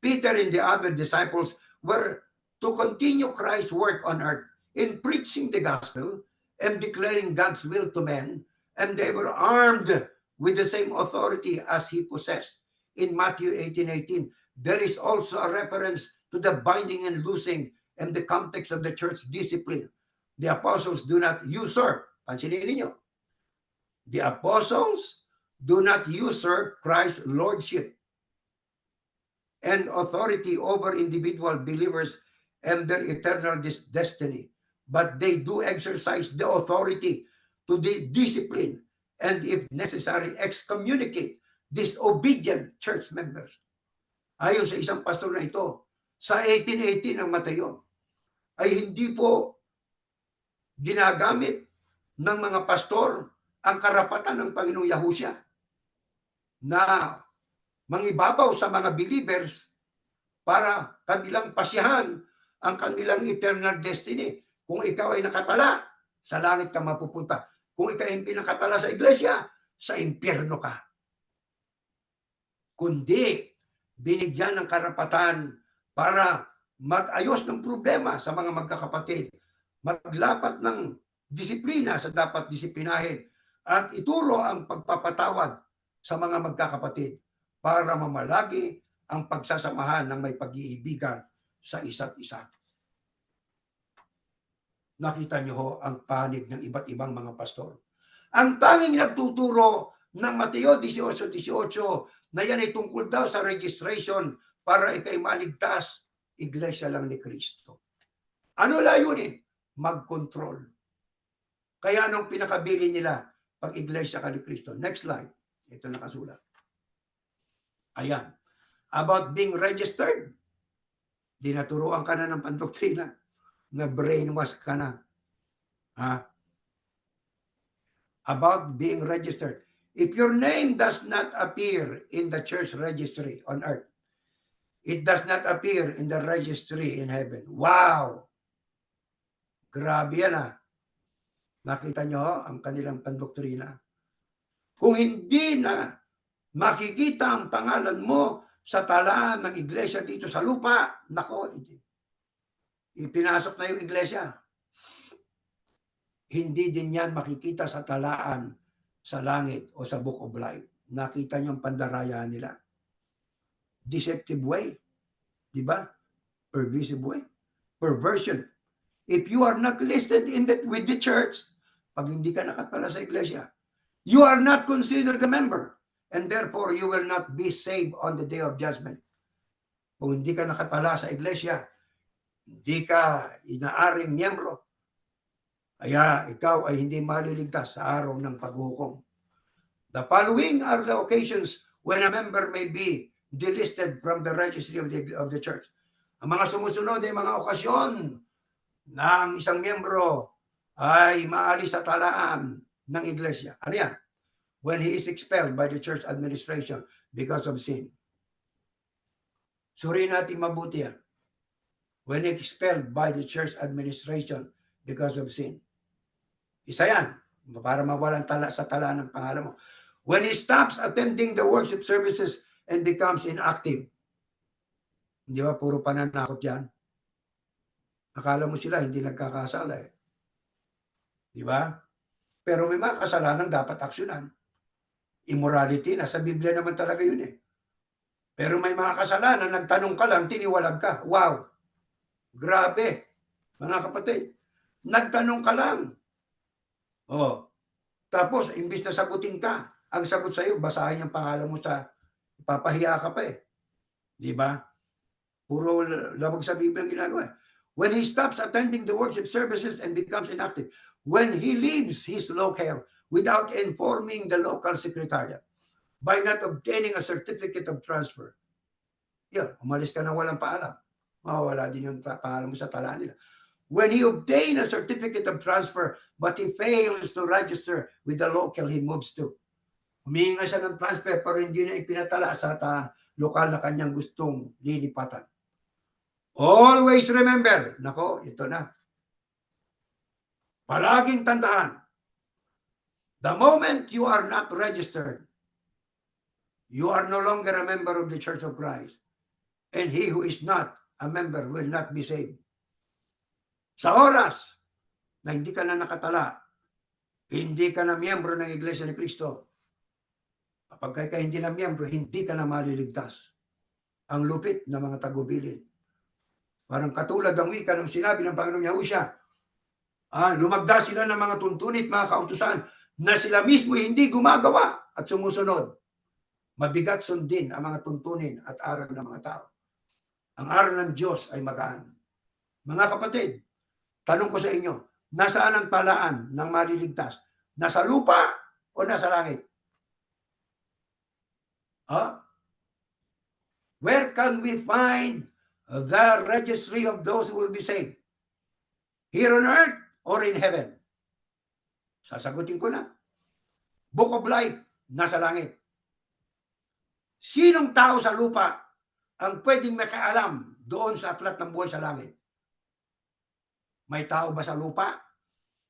Peter and the other disciples were to continue Christ's work on earth in preaching the gospel and declaring God's will to men, and they were armed with the same authority as he possessed. In Matthew 18:18, there is also a reference to the binding and loosing and the context of the church discipline. The apostles do not usurp. Pansinin ninyo. The apostles do not usurp Christ's lordship and authority over individual believers and their eternal destiny, but they do exercise the authority to discipline and, if necessary, excommunicate disobedient church members. Ayon sa isang pastor na ito, sa 18:18 ng Mateo, ay hindi po ginagamit ng mga pastor ang karapatan ng Panginoong Yahushua na mangibabaw sa mga believers para kanilang pasiyahan ang kanilang eternal destiny. Kung ikaw ay nakatala, sa langit ka mapupunta. Kung ikaw ay pinakatala sa iglesia, sa impyerno ka. Kundi, binigyan ng karapatan para mag-ayos ng problema sa mga magkakapatid, maglapat ng disiplina sa dapat disiplinahin, at ituro ang pagpapatawad sa mga magkakapatid para mamalagi ang pagsasamahan ng may pag-iibigan sa isa't isa. Nakita niyo ho ang panig ng iba't ibang mga pastor. Ang tanging nagtuturo ng Mateo 18:18 na yan ay tungkol daw sa registration para ikay maligtas, iglesia lang ni Kristo. Ano layunin? Mag-control. Kaya nung pinakabili nila, pag iglesia ka ni Kristo. Next slide. Ito nakasulat. Ayan. About being registered. Dinaturuan ka na ng pandoktrina. Na brainwash ka na. About being registered. If your name does not appear in the church registry on earth, It does not appear in the registry in heaven. Wow! Grabe yan ah. Nakita nyo ang kanilang pandoktrina. Kung hindi na makikita ang pangalan mo sa talaan ng iglesia dito sa lupa, nako, ipinasok na yung iglesia. Hindi din yan makikita sa talaan sa langit o sa Book of Life. Nakita nyo ang pandaraya nila. Deceptive way. Diba? Pervasive way. Perversion. If you are not listed in with the church, pag hindi ka nakatala sa iglesia, you are not considered a member. And therefore, you will not be saved on the day of judgment. Kung hindi ka nakatala sa iglesia, hindi ka inaaring miyembro, kaya ikaw ay hindi maliligtas sa araw ng paghukom. The following are the occasions when a member may be delisted from the registry of the church. Ang mga sumusunod ay mga okasyon na ang isang miyembro ay maalis sa talaan ng iglesia. Ano yan? When he is expelled by the church administration because of sin. Suriin natin mabuti yan. When expelled by the church administration because of sin. Isa yan. Para mawalan sa talaan ng pangalan mo. When he stops attending the worship services and becomes inactive. Di ba? Puro pananakot yan. Akala mo sila hindi nagkakasala eh. Di ba? Pero may mga kasalanan dapat aksyonan. Immorality, nasa Biblia naman talaga yun eh. Pero may mga kasalanan, nagtanong ka lang, tiniwalag ka. Wow! Grabe! Mga kapatid, nagtanong ka lang. Oh. Tapos, imbis na sagutin ka, ang sagot sa'yo, basahin yung pangalan mo sa, papahiya ka pa eh. Di ba? Puro labag sa Biblia ang ginagawa. When he stops attending the worship services and becomes inactive, when he leaves his locale without informing the local secretariat, by not obtaining a certificate of transfer, yun, umalis ka na walang paalam. Mawawala din yung pangalan mo sa talaan nila. When he obtained a certificate of transfer, but he fails to register with the local he moves to. Huminga siya ng transfer pero hindi na ipinatala sa lokal na kanyang gustong lilipatan. Always remember, nako, ito na. Palaging tandaan, the moment you are not registered, you are no longer a member of the Church of Christ. And he who is not a member will not be saved. Sa oras na hindi ka na nakatala, hindi ka na miyembro ng Iglesia ni Cristo, kapag ka hindi na miyembro, hindi ka na maliligtas. Ang lupit ng mga tagubilin. Parang katulad ang wika ng sinabi ng Panginoong Yahusya, lumagda sila ng mga tuntunit, mga kautusan, na sila mismo hindi gumagawa at sumusunod. Mabigat sundin ang mga tuntunin at aral ng mga tao. Ang aral ng Diyos ay magaan. Mga kapatid, tanong ko sa inyo, nasaan ang talaan ng maliligtas? Nasa lupa o nasa langit? Where can we find the registry of those who will be saved? Here on earth or in heaven? Sasagutin ko na. Book of Life, nasa langit. Sinong tao sa lupa ang pwedeng makialam doon sa aklat ng buhay sa langit? May tao ba sa lupa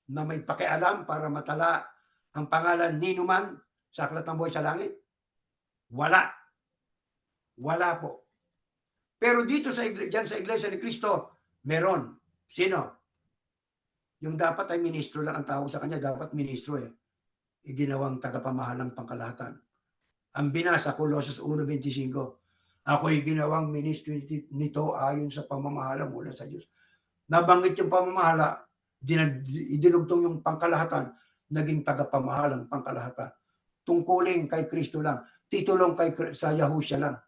na may pakialam para matala ang pangalan ni Numan sa aklat ng buhay sa langit? Wala. Wala po. Pero dito diyan sa Iglesia ni Cristo, meron. Sino? Yung dapat ay ministro lang ang tawag sa kanya, dapat ministro eh. Iginawang tagapamahalang pangkalahatan. Ang binasa, Colossus 1:25, ako'y ginawang ministro nito ayon sa pamamahala mula sa Diyos. Nabanggit yung pamamahala, idinugtong yung pangkalahatan, naging tagapamahalang pangkalahatan. Tungkulin kay Kristo lang, titulong sa Yahusya lang.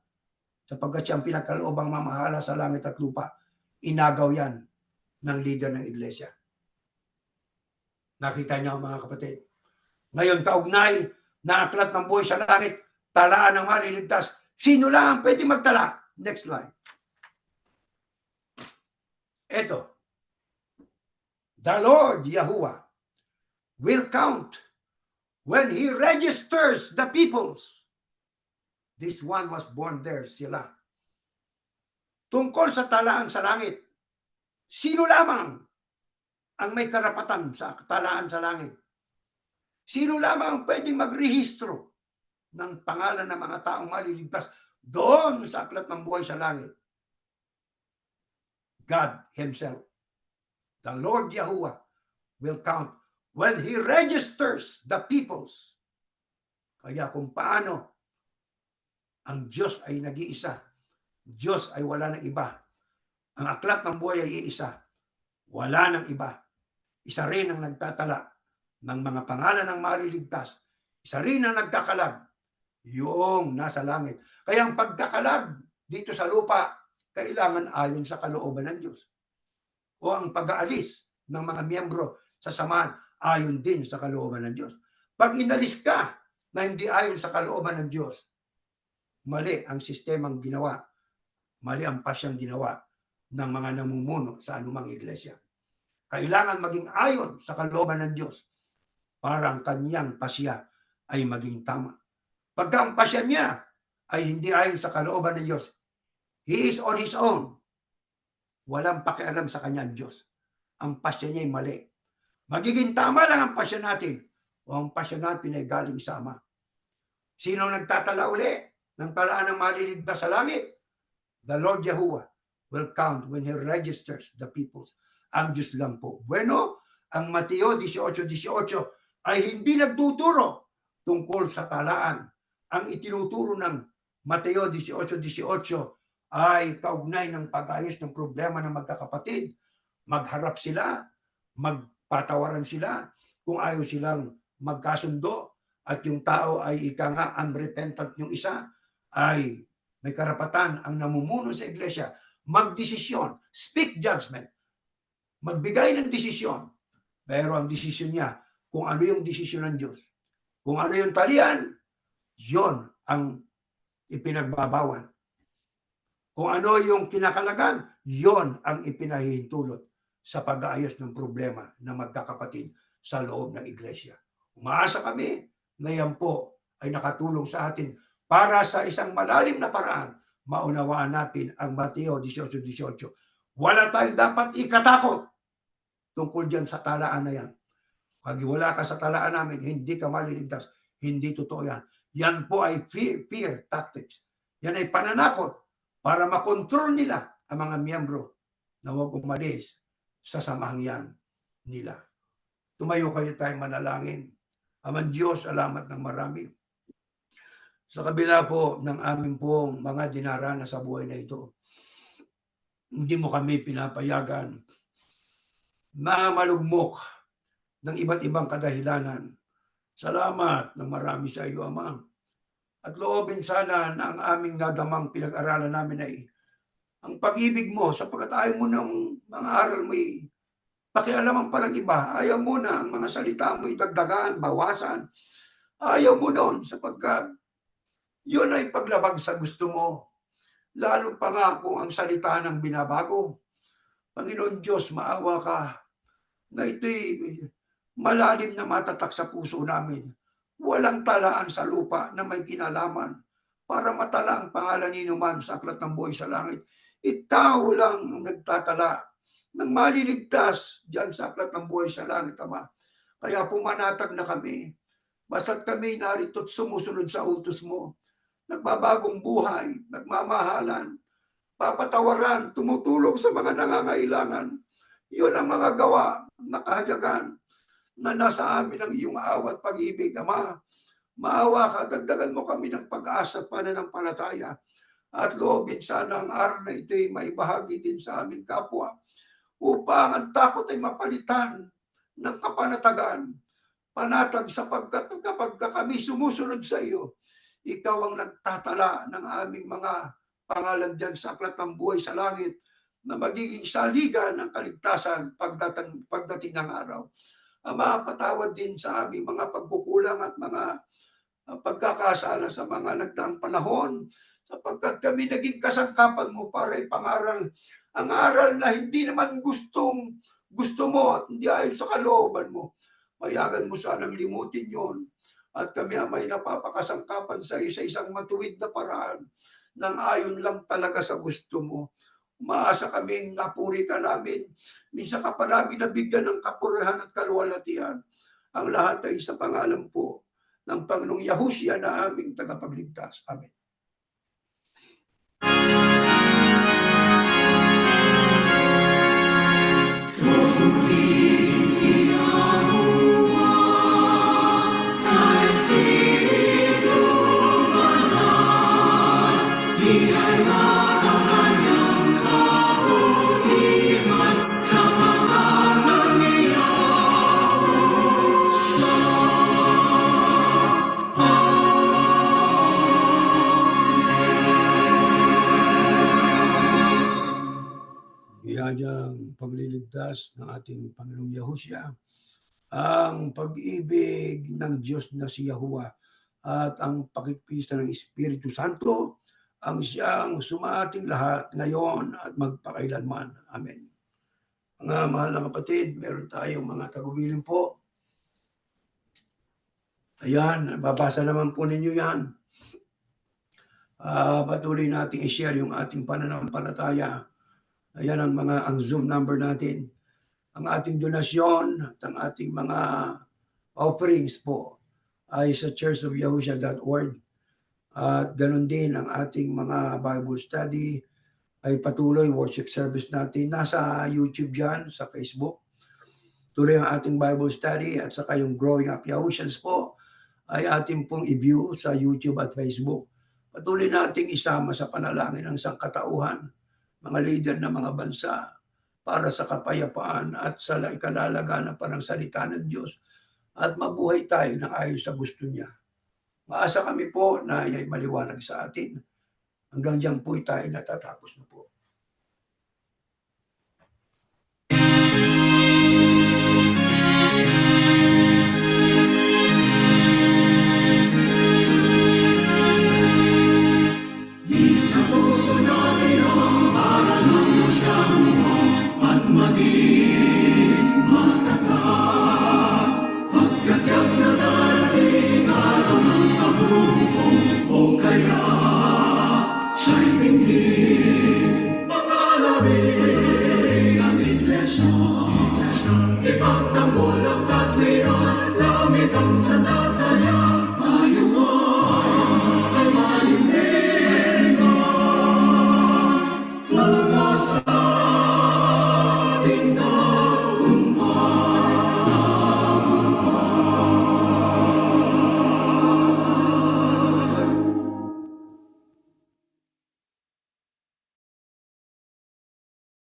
Sapagkat siyang pinagkaloobang mamahala sa langit at lupa, inagaw yan ng leader ng iglesia. Nakita niyo mga kapatid. Ngayon, kaugnay na aklat ng buhay sa langit, talaan ng maliligtas. Sino lang ang pwede magtala? Next slide. Ito. The Lord Yahuwah will count when He registers the peoples. This one was born there, sila. tungkol sa talaan sa langit. Sino lamang ang may karapatan sa talaan sa langit? Sino lamang ang pwedeng magrehistro ng pangalan ng mga taong maliligtas doon sa aklat ng buhay sa langit? God Himself. The Lord Yahuwah will count when He registers the peoples. Kaya kung paano ang Diyos ay nag-iisa, Diyos ay wala ng iba. Ang aklat ng buhay ay iisa. Wala ng iba. Isa rin ang nagtatala ng mga pangalan ng maliligtas. Isa rin ang nagkakalag. Yung nasa langit. Kaya ang pagkakalag dito sa lupa, kailangan ayon sa kalooban ng Diyos. O ang pag-aalis ng mga miyembro sa samahan, ayon din sa kalooban ng Diyos. Pag inalis ka na hindi ayon sa kalooban ng Diyos, mali ang sistemang ginawa, mali ang pasyang ginawa ng mga namumuno sa anumang iglesia. Kailangan maging ayon sa kalooban ng Diyos para ang kanyang pasya ay maging tama. Pagka ang pasya niya ay hindi ayon sa kalooban ng Diyos, he is on his own. Walang pakialam sa kanya ang Diyos. Ang pasya niya ay mali. Magiging tama lang ang pasya natin o ang pasya natin ay galing sa Ama. Sino nagtatala uli ng talaan ng maliligtas sa langit? The Lord Yahuwah will count when He registers the peoples. Ang Diyos lang po. Bueno, ang Mateo 18:18 ay hindi nagtuturo tungkol sa talaan. Ang itinuturo ng Mateo 18:18 ay kaugnay ng pag-ayos ng problema ng magkakapatid. Magharap sila, magpatawaran sila, kung ayaw silang magkasundo at yung tao ay ika nga unrepentant yung isa, ay may karapatan ang namumuno sa iglesia magdesisyon, speak judgment, magbigay ng desisyon. Pero ang desisyon niya, kung ano yung desisyon ng Diyos, kung ano yung talian, yon ang ipinagbabawal. Kung ano yung kinakalagan, yon ang ipinahihintulot sa pag-aayos ng problema ng magkakapatid sa loob ng iglesia. Umaasa kami na yan po ay nakatulong sa atin para sa isang malalim na paraan maunawaan natin ang Mateo 18:18. Wala tayong dapat ikatakot tungkol dyan sa talaan na yan. Pag wala ka sa talaan namin, hindi ka maliligtas. Hindi totoo yan. Yan po ay fear tactics. Yan ay pananakot para makontrol nila ang mga miyembro na huwag umalis sa samahang yan nila. Tumayo kayo tayong manalangin. Amang Diyos, salamat ng marami. Sa kabila po ng aming pong mga dinaranas sa buhay na ito, hindi mo kami pinapayagan na malugmok ng iba't ibang kadahilanan. Salamat ng marami sa iyo, Ama. At loobin sana na ang aming nadamang pinag-aralan namin ay ang pag-ibig mo, sapagkat ayaw mo ng mga aral mo pakialaman pa ng iba. Ayaw mo na ang mga salita mo dagdagan, bawasan. Ayaw mo doon sapagkat yun ay paglabag sa gusto mo. Lalo pa nga kung ang salita ng binabago. Panginoon Diyos, maawa ka na ito'y malalim na matatak sa puso namin. Walang talaan sa lupa na may kinalaman para matala ang pangalan ni Numan sa aklat ng buhay sa langit. Ikaw lang ang nagtatala ng maliligtas diyan sa aklat ng buhay sa langit, Ama. Kaya pumanatag na kami. Basta't kami narito't sumusunod sa utos mo. Nagbabagong buhay, nagmamahalan, papatawaran, tumutulong sa mga nangangailangan. Yun ang mga gawa na kahalagan na nasa amin ang iyong awa at pag-ibig, Ama. Maawa ka, dagdagan mo kami ng pag-asa at pananampalataya. At loobin sana ang aral na ito'y maibahagi din sa aming kapwa upang ang takot ay mapalitan ng kapanatagan. Panatag sapagkat kapag kami sumusunod sa iyo, ikaw ang nagtatala ng aming mga pangalan dyan sa aklat ng buhay sa langit na magiging saligan ng kaligtasan pagdating ng araw. Ama, patawad din sa aming mga pagkukulang at mga pagkakasala sa mga nagdaang panahon sapagkat kami naging kasangkapan mo para ipangaral ang aral na hindi naman gusto mo at hindi ayon sa kalooban mo. Payagan mo sanang limutin yon. At kami ay napapakasangkapan sa isang matuwid na paraan ng ayon lang talaga sa gusto mo. Umaasa kaming napuri ka namin. Minsan ka pa namin nabigyan ng kapurihan at kaluwalhatian. Ang lahat ay sa pangalan po ng Panginoong Yahushua na aming tagapagligtas. Amen. Purihin si Yahuwah sa Espiritu Banal. Ihayag ang kanyang kabutihan sa pangalan ni Biyayang pagliligtas ng ating Panginoong Yahushua, ang pag-ibig ng Diyos na si Yahuwah at ang pakikisa ng Espiritu Santo ang siyang sumaating lahat ngayon at magpakailanman. Amen. Mga mahal na kapatid, meron tayong mga tagubilin po. Ayan, babasa naman po ninyo yan. Patuloy natin i-share yung ating pananampalataya. Ayan ang Zoom number natin. Ang ating donasyon at ang ating mga offerings po ay sa churchofyahushua.org. At ganun din ang ating mga Bible study ay patuloy worship service natin. Nasa YouTube yan, sa Facebook. Tuloy ang ating Bible study at saka yung Growing Up Yahushans po ay ating pong i-view sa YouTube at Facebook. Patuloy nating isama sa panalangin ng sangkatauhan, mga leader ng mga bansa para sa kapayapaan at sa ikalalaganap pa ng salita ng Diyos at mabuhay tayo ng ayon sa gusto niya. Maasa kami po na ay maliwanag sa atin. Hanggang diyan po tayo natatapos na po.